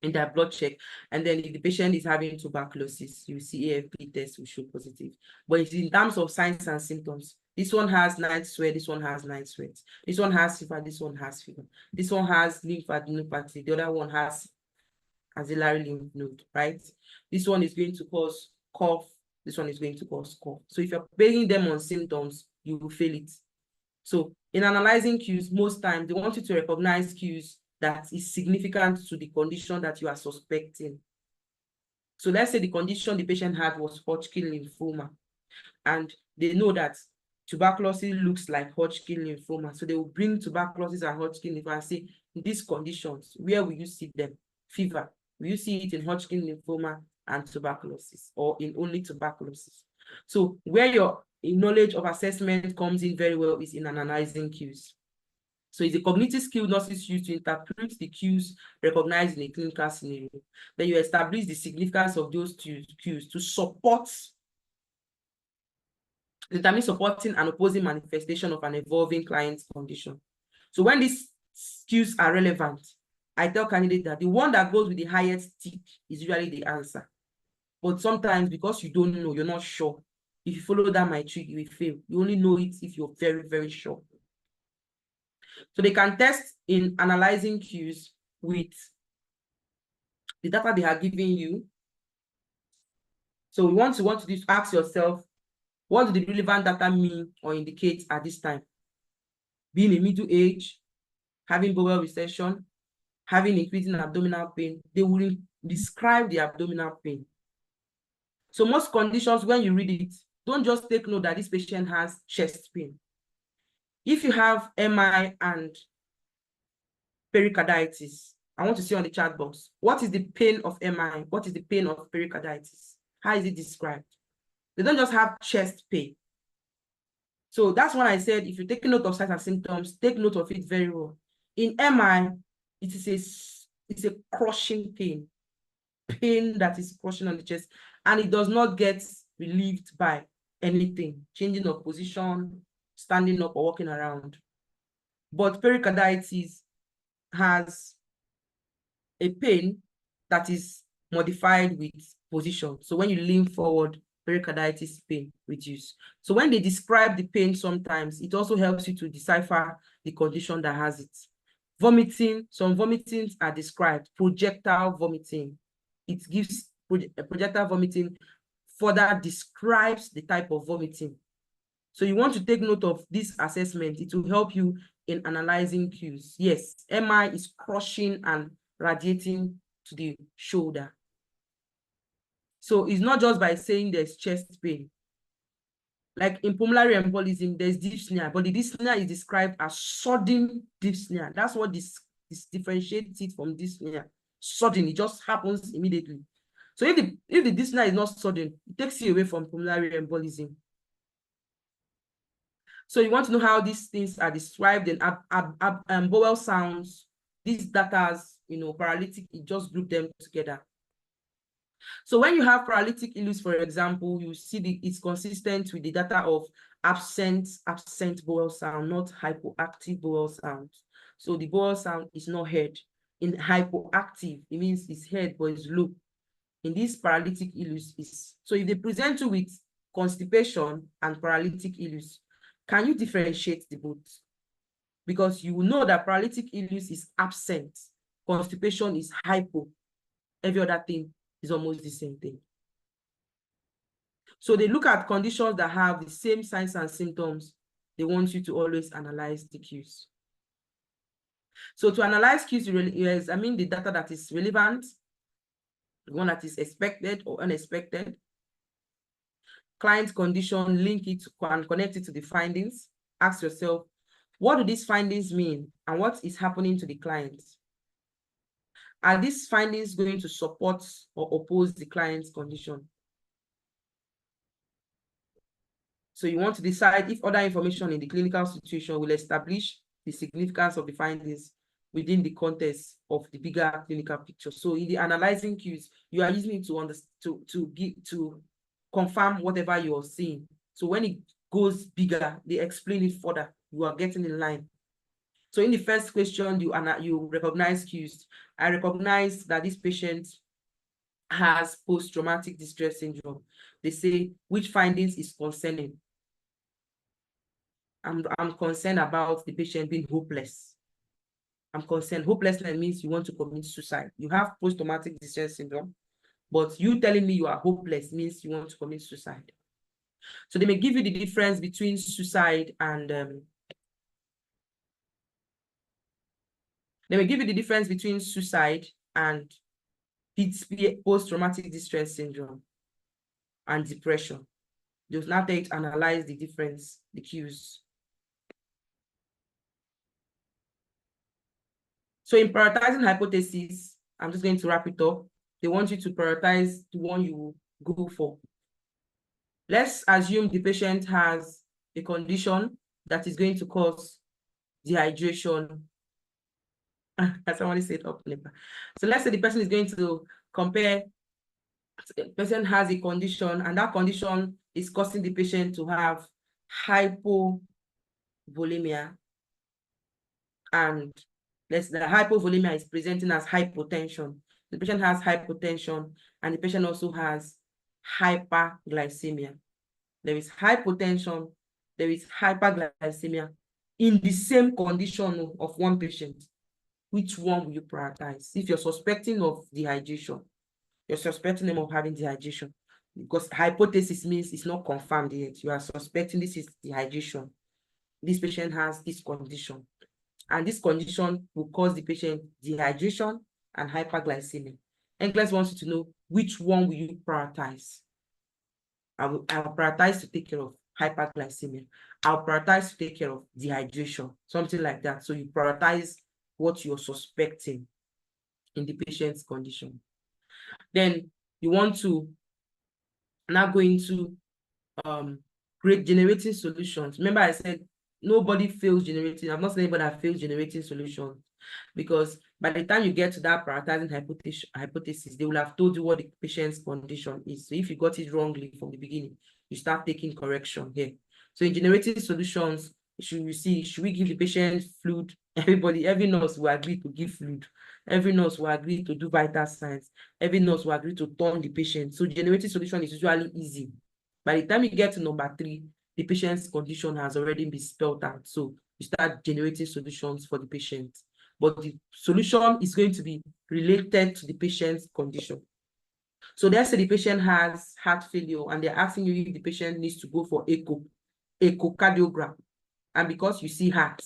in their blood check. And then if the patient is having tuberculosis, you see AFP test will show positive. But it's in terms of signs and symptoms. This one has night sweat, this one has night sweat. This one has fever, this one has fever. This one has lymphadenopathy, the other one has axillary lymph node, right? This one is going to cause cough, this one is going to cause cough. So if you're basing them on symptoms, you will fail it. So in analyzing cues, most times they want you to recognize cues that is significant to the condition that you are suspecting. So let's say the condition the patient had was Hodgkin lymphoma, and they know that tuberculosis looks like Hodgkin lymphoma. So they will bring tuberculosis and Hodgkin lymphoma and say, in these conditions, where will you see them? Fever. Will you see it in Hodgkin lymphoma and tuberculosis, or in only tuberculosis? So where your knowledge of assessment comes in very well is in analyzing cues. So it's a cognitive skill nurses use to interpret the cues recognized in a clinical scenario. Then you establish the significance of those cues to support determine supporting and opposing manifestation of an evolving client's condition. So when these cues are relevant, I tell candidates that the one that goes with the highest tick is usually the answer. But sometimes, because you don't know, you're not sure. If you follow that my trick, you will fail. You only know it if you're very, very sure. So they can test in analyzing cues with the data they are giving you. So you want to ask yourself, what do the relevant data mean or indicate at this time? Being in middle age, having bowel recession, having increasing abdominal pain, they will describe the abdominal pain. So most conditions, when you read it, don't just take note that this patient has chest pain. If you have MI and pericarditis, I want to see on the chat box, what is the pain of MI? What is the pain of pericarditis? How is it described? They don't just have chest pain. So that's when I said, if you're taking note of signs and symptoms, take note of it very well. In MI, it's a crushing pain that is crushing on the chest, and it does not get relieved by anything, changing of position, standing up or walking around. But pericarditis has a pain that is modified with position. So when you lean forward, pericarditis pain reduce. So when they describe the pain, sometimes it also helps you to decipher the condition that has it. Vomiting, some vomitings are described, projectile vomiting. It gives projectile vomiting further describes the type of vomiting. So you want to take note of this assessment. It will help you in analyzing cues. Yes, MI is crushing and radiating to the shoulder. So it's not just by saying there's chest pain. Like in pulmonary embolism, there's dyspnea, but the dyspnea is described as sudden dyspnea. That's what this differentiates it from dyspnea. Sudden, it just happens immediately. So if the dyspnea is not sudden, it takes you away from pulmonary embolism. So you want to know how these things are described in bowel sounds, these data, paralytic, you just group them together. So when you have paralytic illus, for example, you see it's consistent with the data of absent bowel sound, not hypoactive bowel sound. So the bowel sound is not heard. In hypoactive, it means it's heard but it's low. In this paralytic illus is, so if they present you with constipation and paralytic illus, can you differentiate the both? Because you know that paralytic illus is absent, constipation is hypo, every other thing is almost the same thing. So they look at conditions that have the same signs and symptoms. They want you to always analyze the cues. So to analyze cues, you examine the data that is relevant, the one that is expected or unexpected. Client condition, link it and connect it to the findings. Ask yourself, what do these findings mean and what is happening to the client? Are these findings going to support or oppose the client's condition? So you want to decide if other information in the clinical situation will establish the significance of the findings within the context of the bigger clinical picture. So in the analyzing cues, you are using it to confirm whatever you are seeing. So when it goes bigger, they explain it further. You are getting in line. So in the first question, you recognize cues. I recognize that this patient has post-traumatic distress syndrome. They say, which findings is concerning? I'm concerned about the patient being hopeless. I'm concerned. Hopelessness means you want to commit suicide. You have post-traumatic distress syndrome, but you telling me you are hopeless means you want to commit suicide. So they may give you the difference between suicide and post-traumatic distress syndrome and depression. They'll now tell you to analyze the difference, the cues. So in prioritizing hypotheses, I'm just going to wrap it up. They want you to prioritize the one you go for. Let's assume the patient has a condition that is going to cause dehydration. As somebody said up. So let's say the person is going to compare, the person has a condition and that condition is causing the patient to have hypovolemia, and the hypovolemia is presenting as hypotension. The patient has hypotension, and the patient also has hyperglycemia. There is hypotension, there is hyperglycemia in the same condition of one patient. Which one will you prioritize? If you're suspecting of dehydration, you're suspecting them of having dehydration, because hypothesis means it's not confirmed yet. You are suspecting this is dehydration. This patient has this condition, and this condition will cause the patient dehydration and hyperglycemia. NCLEX wants you to know which one will you prioritize. I'll prioritize to take care of hyperglycemia. I'll prioritize to take care of dehydration, something like that. So you prioritize what you're suspecting in the patient's condition. Then you want to now go into create generating solutions. Remember, I said nobody fails generating. I've not seen anybody that fails generating solutions, because by the time you get to that prioritizing hypothesis, they will have told you what the patient's condition is. So if you got it wrongly from the beginning, you start taking correction here. So in generating solutions, should we give the patient fluid? Every nurse will agree to give fluid. Every nurse will agree to do vital signs. Every nurse will agree to turn the patient. So generating solution is usually easy. By the time you get to number 3, the patient's condition has already been spelled out. So you start generating solutions for the patient. But the solution is going to be related to the patient's condition. So let's say the patient has heart failure, and they're asking you if the patient needs to go for echocardiogram. And because you see heart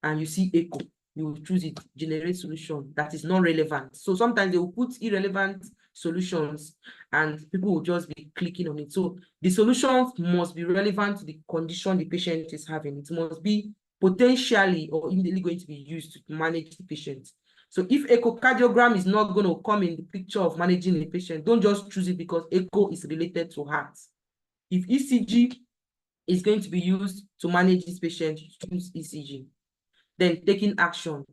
and you see echo, you will choose it, generate solution that is not relevant. So sometimes they will put irrelevant solutions and people will just be clicking on it. So the solutions must be relevant to the condition the patient is having. It must be potentially or immediately going to be used to manage the patient. So if echocardiogram is not going to come in the picture of managing the patient, don't just choose it because echo is related to heart. If ECG is going to be used to manage this patient, choose ECG. Then taking action.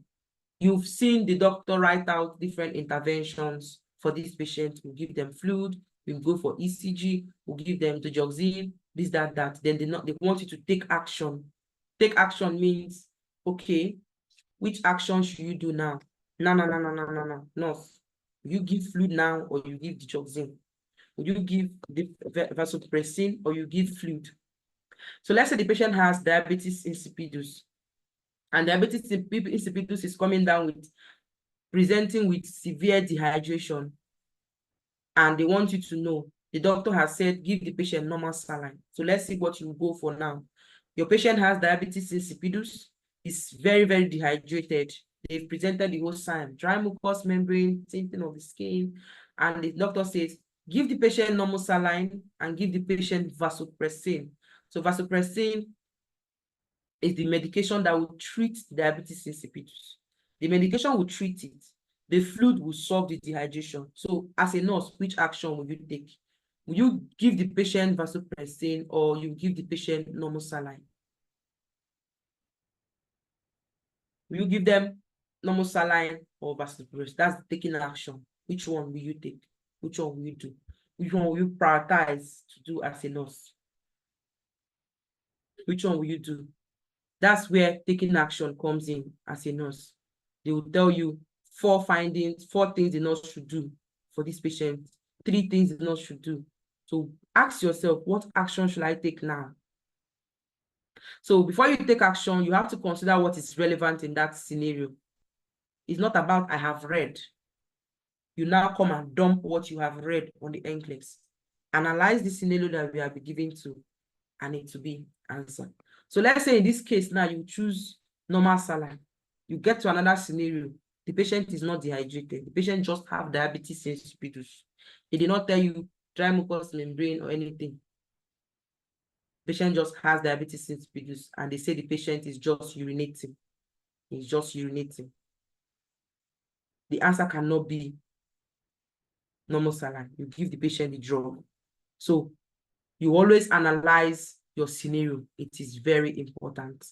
You've seen the doctor write out different interventions for this patient. We'll give them fluid, we'll go for ECG, we'll give them digoxin, this, that. Then they want you to take action. Take action means, okay, which action should you do now? No. Nurse, you give fluid now or you give digoxin? Will you give the vasopressin or you give fluid? So let's say the patient has diabetes insipidus, and diabetes insipidus is coming down with presenting with severe dehydration, and they want you to know the doctor has said give the patient normal saline. So let's see what you go for now. Your patient has diabetes insipidus, is very, very dehydrated. They've presented the whole sign, dry mucous membrane, tinting of the skin, and the doctor says give the patient normal saline and give the patient vasopressin. So vasopressin is the medication that will treat diabetes insipidus. The medication will treat it. The fluid will solve the dehydration. So as a nurse, which action will you take? Will you give the patient vasopressin or you give the patient normal saline? Will you give them normal saline or vasopressin? That's taking action. Which one will you take? Which one will you do? Which one will you prioritize to do as a nurse? Which one will you do? That's where taking action comes in as a nurse. They will tell you 4 things the nurse should do for this patient, 3 things the nurse should do. So ask yourself, what action should I take now? So before you take action, you have to consider what is relevant in that scenario. It's not about I have read. You now come and dump what you have read on the NCLEX. Analyze the scenario that we have been given to, and it to be answered. So let's say in this case now you choose normal saline. You get to another scenario. The patient is not dehydrated. The patient just have diabetes insipidus. They did not tell you dry mucous membrane or anything. The patient just has diabetes insipidus, and they say the patient is just urinating. He's just urinating. The answer cannot be normal saline. You give the patient the drug. So you always analyze your scenario. It is very important.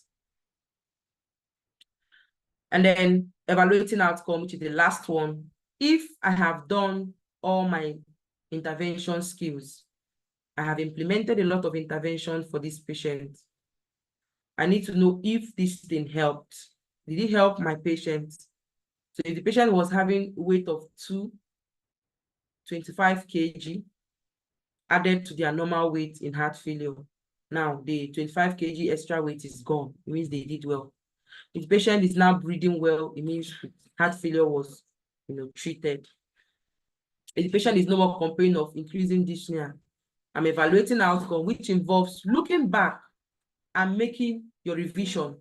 And then evaluating outcome, which is the last one. If I have done all my intervention skills, I have implemented a lot of intervention for this patient. I need to know if this thing helped. Did it help my patient? So if the patient was having weight of 25 kg added to their normal weight in heart failure, now the 25 kg extra weight is gone. It means they did well. If the patient is now breathing well, it means heart failure was, treated. If the patient is no more complaining of increasing dyspnea, I'm evaluating outcome, which involves looking back and making your revision.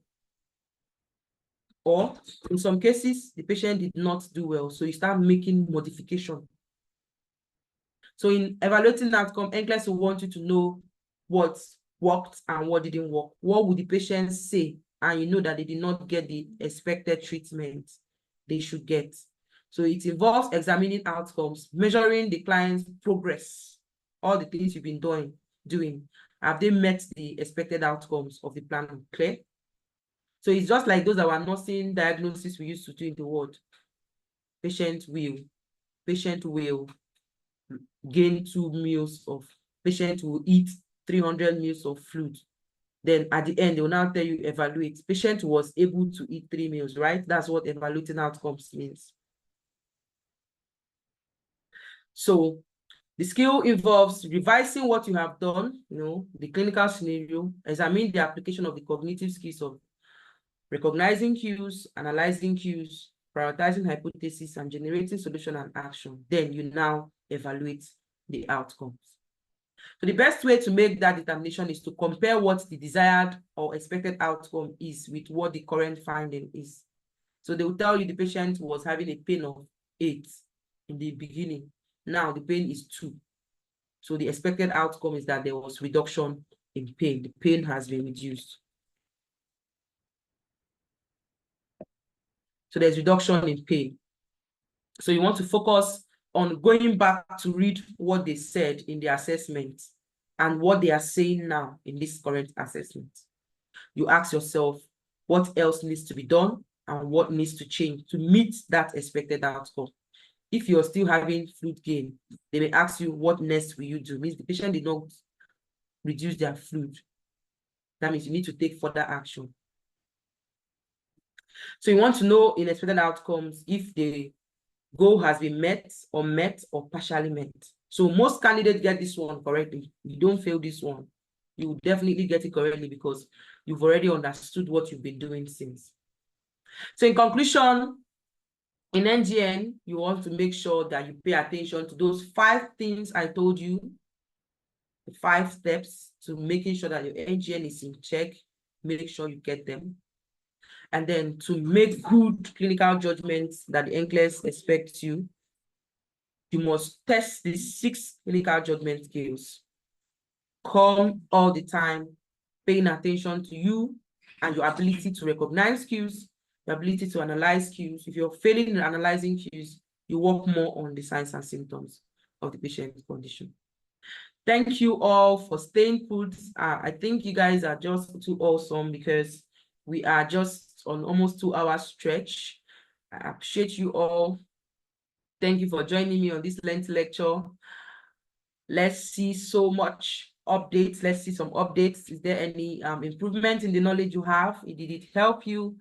Or in some cases, the patient did not do well, so you start making modification. So in evaluating outcome, NCLEX will want you to know what worked and what didn't work. What would the patient say? And you know that they did not get the expected treatment they should get. So it involves examining outcomes, measuring the client's progress, all the things you've been doing. Have they met the expected outcomes of the plan? Clear? So it's just like those our nursing diagnosis we used to do in the ward. Patient will gain 2 meals of, patient will eat 300 meals of fluid. Then at the end, they will now tell you evaluate. Patient was able to eat 3 meals, right? That's what evaluating outcomes means. So the skill involves revising what you have done, the clinical scenario, examine the application of the cognitive skills of recognizing cues, analyzing cues, prioritizing hypotheses, and generating solution and action. Then you now evaluate the outcomes. So the best way to make that determination is to compare what the desired or expected outcome is with what the current finding is. So they will tell you the patient was having a pain of 8 in the beginning. Now the pain is 2. So the expected outcome is that there was reduction in pain. The pain has been reduced. So there's reduction in pain. So you want to focus on going back to read what they said in the assessment and what they are saying now in this current assessment. You ask yourself, what else needs to be done and what needs to change to meet that expected outcome? If you're still having fluid gain, they may ask you, what next will you do? It means the patient did not reduce their fluid. That means you need to take further action. So you want to know in expected outcomes if the goal has been met or partially met. So most candidates get this one correctly. You don't fail this one. You will definitely get it correctly because you've already understood what you've been doing since. So in conclusion, in NGN, you want to make sure that you pay attention to those 5 things I told you, the 5 steps to making sure that your NGN is in check. Make sure you get them. And then to make good clinical judgments that the NCLEX expects you, you must test the 6 clinical judgment skills. Calm all the time, paying attention to you and your ability to recognize cues, your ability to analyze cues. If you're failing in analyzing cues, you work more on the signs and symptoms of the patient's condition. Thank you all for staying put. I think you guys are just too awesome because we are just on almost 2-hour stretch. I appreciate you all. Thank you for joining me on this lengthy lecture. Let's see so much updates. Let's see some updates. Is there any improvement in the knowledge you have? Did it help you?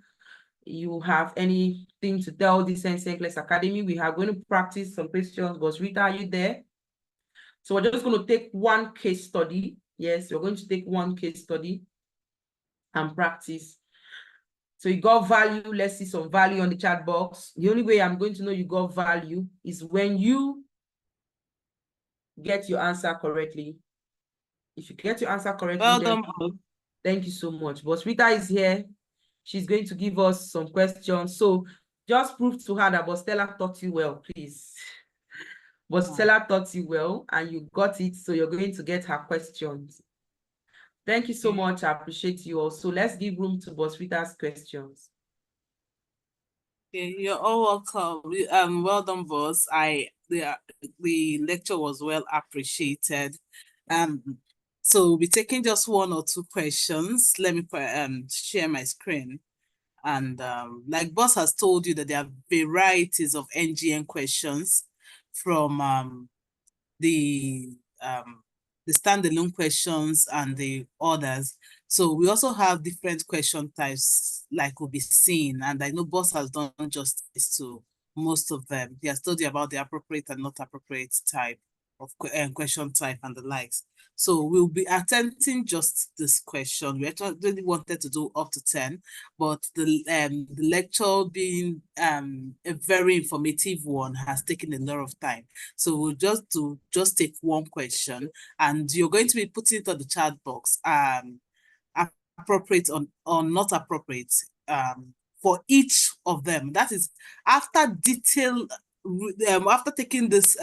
You have anything to tell the Decency NCLEX Academy? We are going to practice some questions. But Rita, are you there? So we're just going to take one case study. Yes, we're going to take one case study and practice. So you got value. Let's see some value on the chat box. The only way I'm going to know you got value is when you get your answer correctly. If you get your answer correctly, Well then done. thank you so much. But Rita is here. She's going to give us some questions. So just prove to her that Stella taught you well, please. But Stella taught you well and you got it. So you're going to get her questions. Thank you so much. I appreciate you all. So let's give room to Boss Rita's questions. Okay, you're all welcome. Well done, boss. The lecture was well appreciated. So we'll be taking just 1 or 2 questions. Let me share my screen. And like boss has told you that there are varieties of NGN questions from the the standalone questions and the others. So we also have different question types like we'll be seeing, and I know Boss has done justice to most of them. He has told you about the appropriate and not appropriate type of question type and the likes. So we'll be attempting just this question. We actually wanted to do up to 10, but the lecture being a very informative one has taken a lot of time. So we'll just take one question, and you're going to be putting it on the chat box, appropriate or not appropriate, for each of them. That is after after taking this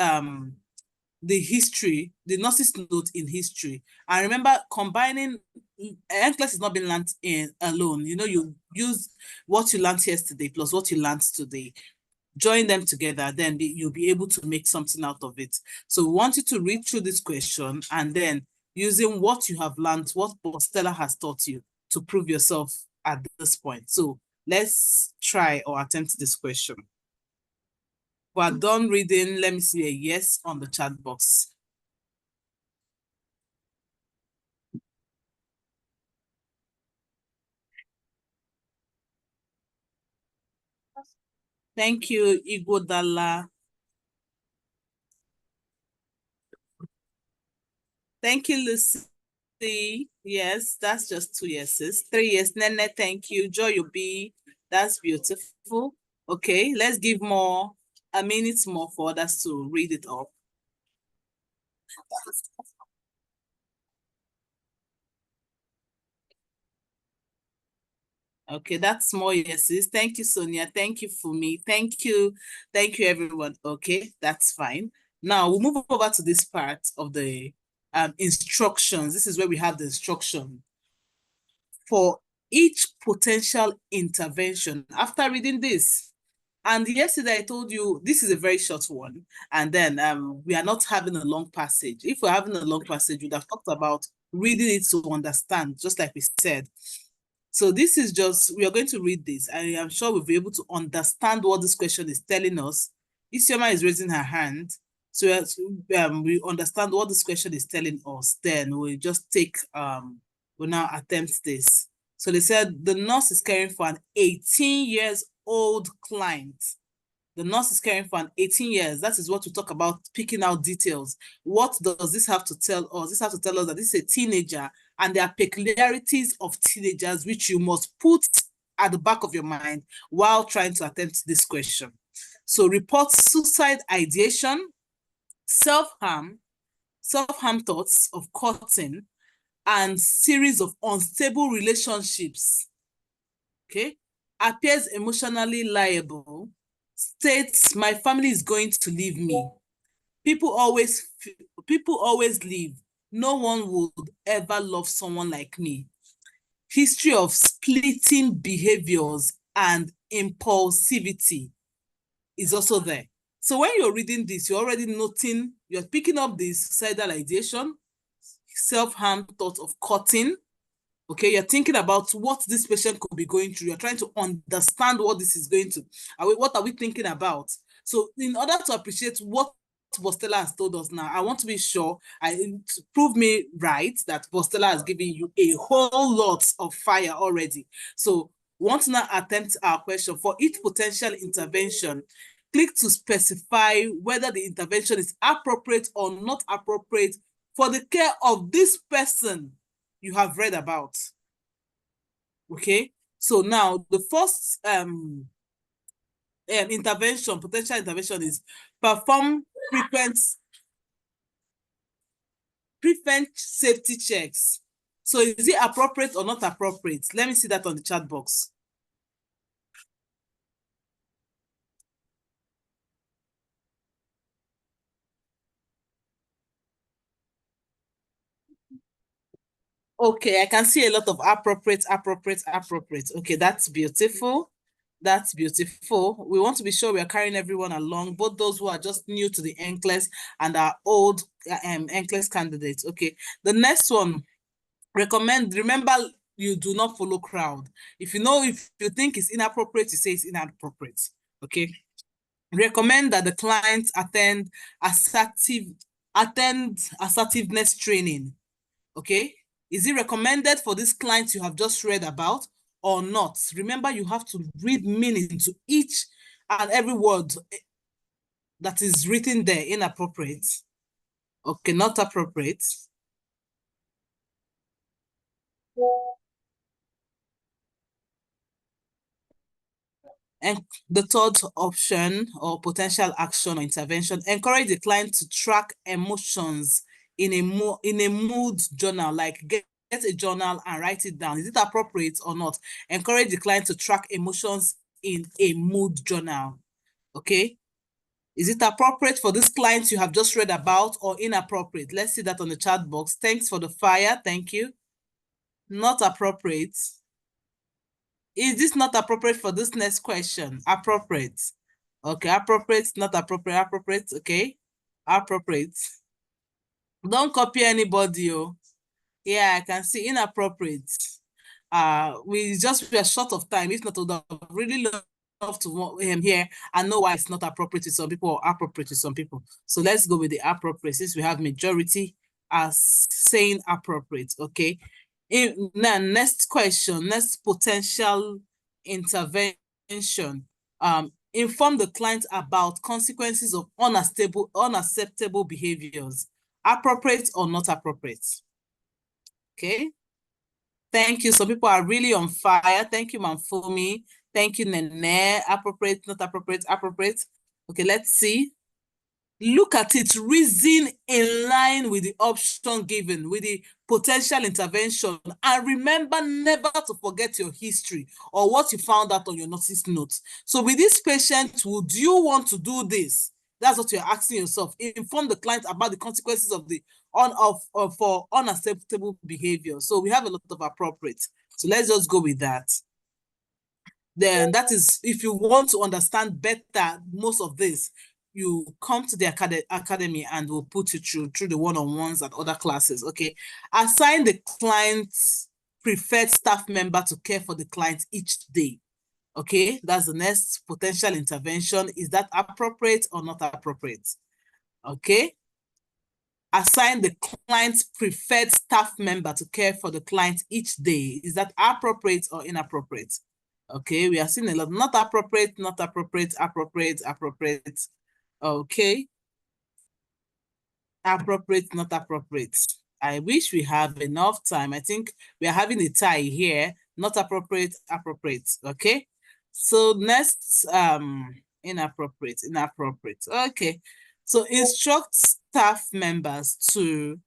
the history, the nurse's note in history. And remember, combining NCLEX is not being learned in alone. You know, you use what you learned yesterday plus what you learned today. Join them together, then you'll be able to make something out of it. So we want you to read through this question and then using what you have learned, what Stella has taught you to prove yourself at this point. So let's try or attempt this question. We are done reading. Let me see a yes on the chat box. Thank you, Ighodala. Thank you, Lucy. Yes, that's just 2 yeses. 3 yes. Nene, thank you. Joy Obi, that's beautiful. Okay, let's give a minute more for others to read it up. Okay, that's more yeses. Thank you, Sonia. Thank you, Fumi. Thank you, everyone. Okay, that's fine. Now we'll move over to this part of the instructions. This is where we have the instruction for each potential intervention. After reading this, and yesterday I told you this is a very short one, and then we are not having a long passage. If we're having a long passage, we'd have talked about reading it to understand, just like we said. So this is just, we are going to read this, and I'm sure we'll be able to understand what this question is telling us. Isioma is raising her hand. So we understand what this question is telling us. Then we'll just take, we'll now attempt this. So they said the nurse is caring for an 18 years old client. The nurse is caring for an 18 years. That is what we talk about, picking out details. What does this have to tell us? This has to tell us that this is a teenager, and there are peculiarities of teenagers which you must put at the back of your mind while trying to attempt this question. So report suicide ideation, self-harm thoughts of courting, and series of unstable relationships. Okay, appears emotionally liable, states my family is going to leave me. People always leave. No one would ever love someone like me. History of splitting behaviors and impulsivity is also there. So when you're reading this, you're already noting, you're picking up the suicidal ideation, self-harm thought of cutting. Okay, you're thinking about what this patient could be going through. You're trying to understand what this is going to. What are we thinking about? So in order to appreciate what Bostella has told us now, I want to be sure, to prove me right, that Bostella has given you a whole lot of fire already. So we want to now attempt our question. For each potential intervention, click to specify whether the intervention is appropriate or not appropriate for the care of this person you have read about. Okay, so now the first potential intervention is perform frequent safety checks. So is it appropriate or not appropriate? Let me see that on the chat box. Okay, I can see a lot of appropriate. Okay, that's beautiful. That's beautiful. We want to be sure we are carrying everyone along, both those who are just new to the NCLEX and our old NCLEX candidates. Okay, the next one, remember, you do not follow crowd. If you think it's inappropriate, you say it's inappropriate. Okay, recommend that the client attend assertive attend assertiveness training. Okay, is it recommended for this client you have just read about or not? Remember, you have to read meaning to each and every word that is written there. Inappropriate. Okay, not appropriate. And the third option or potential action or intervention, encourage the client to track emotions in a mood journal, like get a journal and write it down. Is it appropriate or not? Encourage the client to track emotions in a mood journal. Okay. Is it appropriate for this client you have just read about or inappropriate? Let's see that on the chat box. Thanks for the fire. Thank you. Not appropriate. Is this not appropriate for this next question? Appropriate. Okay, appropriate, not appropriate, appropriate, okay. Appropriate. Don't copy anybody, oh. Yeah, I can see inappropriate. We are short of time. If not, I would have really love to hear and know why it's not appropriate to some people or appropriate to some people. So let's go with the appropriate, since we have majority as saying appropriate, okay. Now, next question, next potential intervention. Inform the client about consequences of unacceptable behaviors. Appropriate or not appropriate? Okay. Thank you. Some people are really on fire. Thank you, Manfumi. Thank you, Nene. Appropriate, not appropriate, appropriate. Okay, let's see. Look at it, reason in line with the option given, with the potential intervention, and remember never to forget your history or what you found out on your notice notes. So with this patient, would you want to do this? That's what you're asking yourself. Inform the client about the consequences of the for unacceptable behavior. So we have a lot of appropriate. So let's just go with that. Then that is, if you want to understand better most of this, you come to the academy and we'll put you through the one-on-ones and other classes. Okay. Assign the client's preferred staff member to care for the client each day. Okay, that's the next potential intervention. Is that appropriate or not appropriate? Okay. Assign the client's preferred staff member to care for the client each day. Is that appropriate or inappropriate? Okay, we are seeing a lot. Not appropriate, not appropriate, appropriate, appropriate. Okay. Appropriate, not appropriate. I wish we have enough time. I think we are having a tie here. Not appropriate, appropriate. Okay. So next, inappropriate, inappropriate. Okay. So instruct staff members to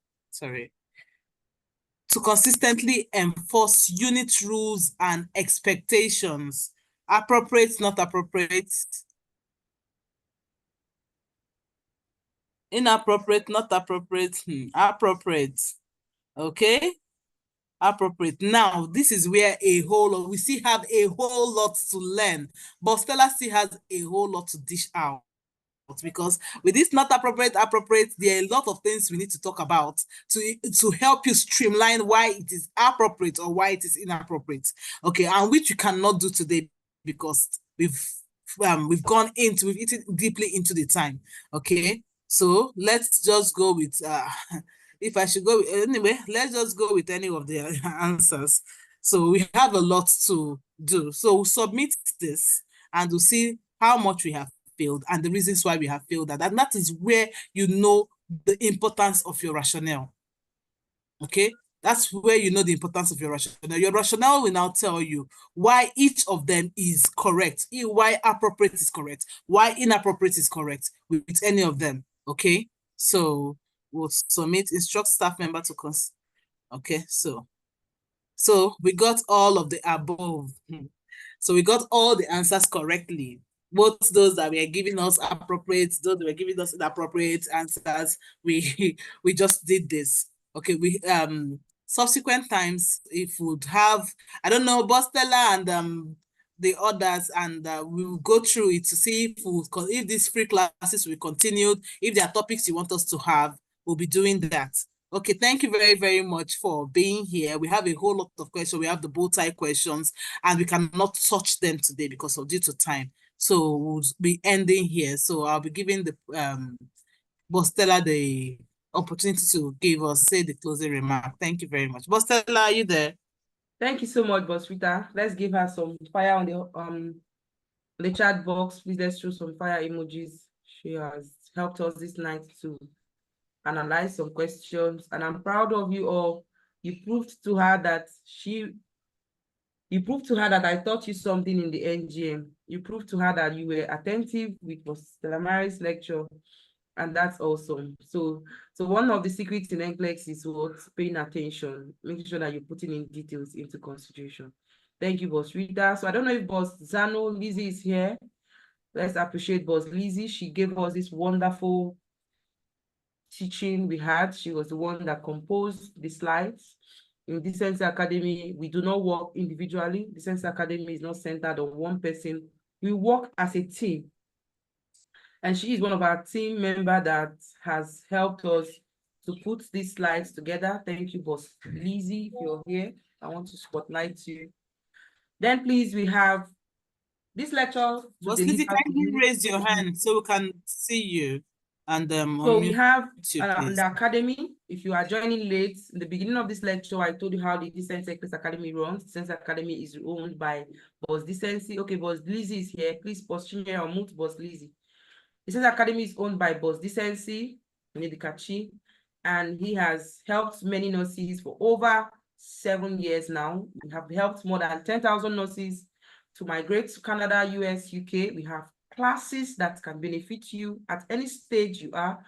consistently enforce unit rules and expectations. Appropriate, not appropriate. Inappropriate, not appropriate. Appropriate. Okay. Appropriate. Now, this is where we still have a whole lot to learn, but Stella still has a whole lot to dish out, because with this not appropriate, there are a lot of things we need to talk about to help you streamline why it is appropriate or why it is inappropriate. Okay, and which you cannot do today because we've gone into, we've eaten deeply into the time. Okay, so let's just go with if I should go anyway, let's just go with any of the answers. So we have a lot to do. So we'll submit this and we'll see how much we have failed and the reasons why we have failed that. And that is where you know the importance of your rationale. Okay, that's where you know the importance of your rationale. Your rationale will now tell you why each of them is correct, why appropriate is correct, why inappropriate is correct with any of them. Okay, so we'll submit, instruct staff member to okay, so we got all of the above. So we got all the answers correctly. Both those that were giving us appropriate, those that were giving us inappropriate answers, we just did this. Okay, we subsequent times, if we would have, I don't know, Bostella and the others, and we will go through it to see if these free classes will continue, if there are topics you want us to have, we'll be doing that. Okay, thank you very, very much for being here. We have a whole lot of questions. We have the bow tie questions, and we cannot touch them today because of due to time. So we'll be ending here. So I'll be giving the Bostella the opportunity to give us, say the closing remark. Thank you very much. Boss Stella, are you there? Thank you so much, Boss Rita. Let's give her some fire on the chat box. Please let's show some fire emojis. She has helped us this night to analyze some questions, and I'm proud of you all. You proved to her that I taught you something in the NGN. You proved to her that you were attentive with Boss Stella Mary's lecture, and that's awesome. So one of the secrets in NCLEX is what? Paying attention, making sure that you're putting in details into consideration. Thank you, Boss Rita. So I don't know if Boss Zano Lizzie is here. Let's appreciate Boss Lizzie. She gave us this wonderful teaching we had. She was the one that composed the slides. In Decency Academy, we do not work individually. Decency Academy is not centered on one person. We work as a team. And she is one of our team members that has helped us to put these slides together. Thank you, Boss Lizzie, if you're here. I want to spotlight you. Then please, we have this lecture. Boss Lizzie, can you raise your hand so we can see you? And so we have you, the academy. If you are joining late, in the beginning of this lecture, I told you how the Decency NCLEX Academy runs. Decency Academy is owned by Boss Decency. Okay, Boss Lizzie is here. Please pause here or mute Boss Lizzie. Decency Academy is owned by Boss Decency, Nidikachi, and he has helped many nurses for over 7 years now. We have helped more than 10,000 nurses to migrate to Canada, US, UK. We have classes that can benefit you at any stage you are.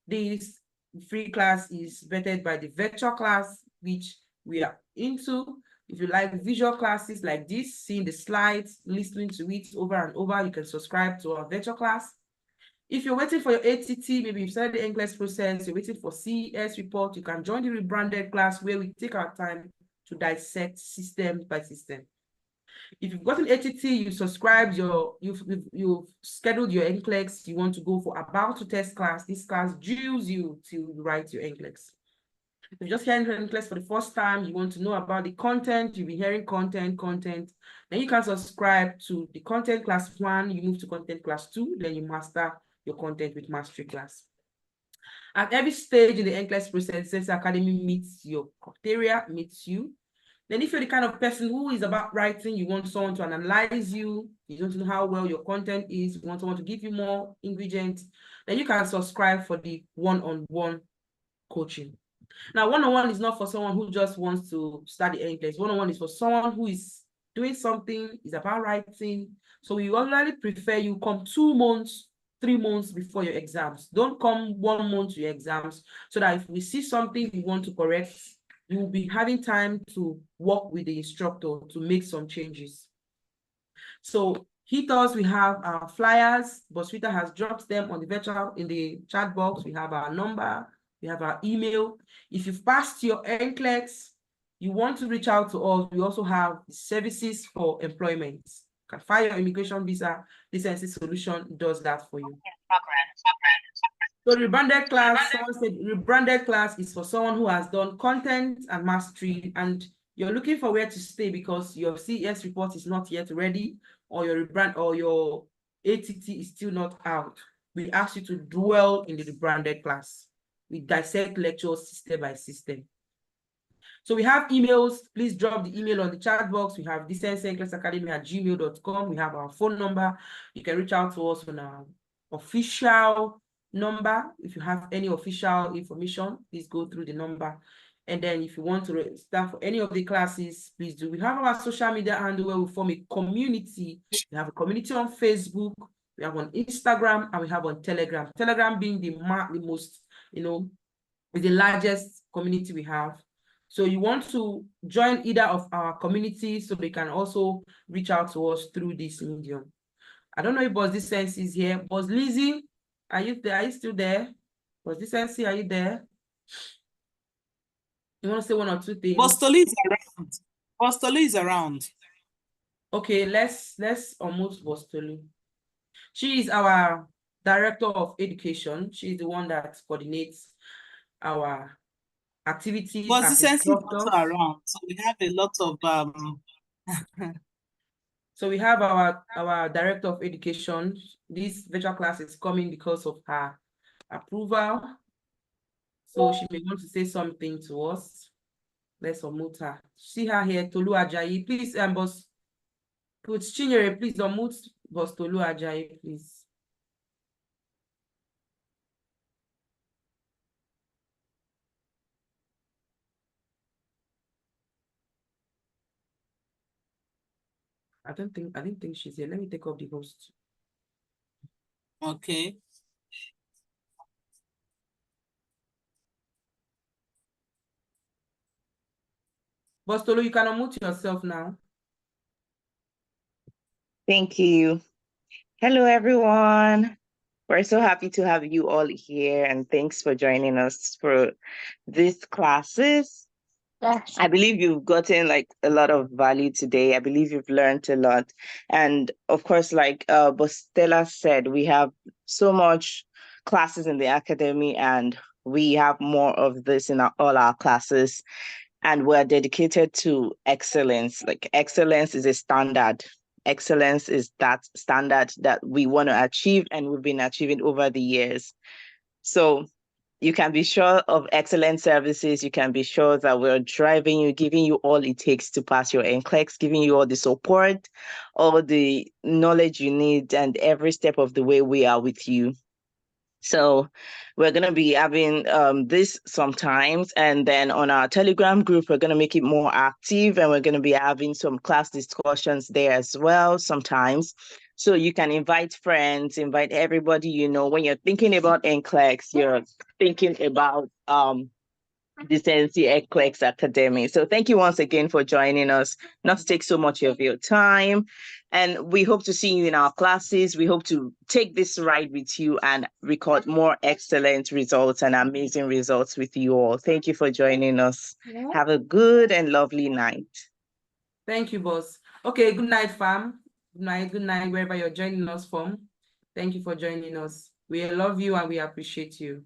This free class is vetted by the virtual class, which we are into. If you like visual classes like this, seeing the slides, listening to it over and over, you can subscribe to our virtual class. If you're waiting for your ATT, maybe you've started the NCLEX process, you're waiting for CES report, you can join the rebranded class where we take our time to dissect system by system. If you've gotten ATT, you subscribed, you've scheduled your NCLEX, you want to go for about to test class, this class drills you to write your NCLEX. If you're just hearing NCLEX for the first time, you want to know about the content, you'll be hearing content, then you can subscribe to the content class 1, you move to content class 2, then you master your content with mastery class. At every stage in the NCLEX process, Decency Academy meets your criteria, meets you. Then if you're the kind of person who is about writing, you want someone to analyze you, you don't know how well your content is, you want someone to give you more ingredients, then you can subscribe for the one-on-one coaching. Now, one-on-one is not for someone who just wants to study NCLEX. One-on-one is for someone who is doing something, is about writing. So we already prefer you come 2 months, 3 months before your exams. Don't come 1 month to your exams, so that if we see something we want to correct, you will be having time to work with the instructor to make some changes. So hit us, we have our flyers. Boss Rita has dropped them on the virtual, in the chat box. We have our number, we have our email. If you've passed your NCLEX, you want to reach out to us, we also have services for employment. You can file your immigration visa. Decency Solution does that for you. So rebranded class, someone said rebranded class is for someone who has done content and mastery, and you're looking for where to stay because your CES report is not yet ready, or your rebrand or your ATT is still not out. We ask you to dwell in the rebranded class. We dissect lectures system by system. So we have emails. Please drop the email on the chat box. We have decencynclassacademy@gmail.com. We have our phone number. You can reach out to us on our official number. If you have any official information, please go through the number. And then if you want to start for any of the classes, please do. We have our social media handle where we form a community. We have a community on Facebook, we have on Instagram, and we have on Telegram. Telegram being the most, is the largest community we have. So you want to join either of our communities so they can also reach out to us through this medium. I don't know if Boss Decency is here. Boss Lizzie, are you there? Are you still there? Boss Decency, are you there? You want to say 1 or 2 things? Boss Tolu is around. Boss Tolu is around. Okay, let's unmute Boss Tolu. She is our Director of Education. She is the one that coordinates our activities. Boss Decency is also around, so we have a lot of So we have our Director of Education. This virtual class is coming because of her approval. So she may want to say something to us. Let's unmute her. See her here, Tolu Ajayi. Please, boss, put Chinyere, please unmute boss Tolu Ajayi, please. I didn't think she's here. Let me take off the host. Okay. Boss Tolu, you can unmute yourself now. Thank you. Hello, everyone. We're so happy to have you all here, and thanks for joining us for these classes. I believe you've gotten like a lot of value today. I believe you've learned a lot. And of course, like Bostella said, we have so much classes in the academy, and we have more of this in all our classes. And we're dedicated to excellence. Like excellence is a standard. Excellence is that standard that we want to achieve, and we've been achieving over the years. So you can be sure of excellent services. You can be sure that we're driving you, giving you all it takes to pass your NCLEX, giving you all the support, all the knowledge you need, and every step of the way we are with you. So we're going to be having this sometimes, and then on our Telegram group, we're going to make it more active, and we're going to be having some class discussions there as well sometimes. So you can invite friends, invite everybody, you know, when you're thinking about NCLEX, you're thinking about Decency NCLEX Academy. So thank you once again for joining us, not to take so much of your time. And we hope to see you in our classes. We hope to take this ride with you and record more excellent results and amazing results with you all. Thank you for joining us. Have a good and lovely night. Thank you, boss. Okay, good night, fam. Good night, wherever you're joining us from. Thank you for joining us. We love you and we appreciate you.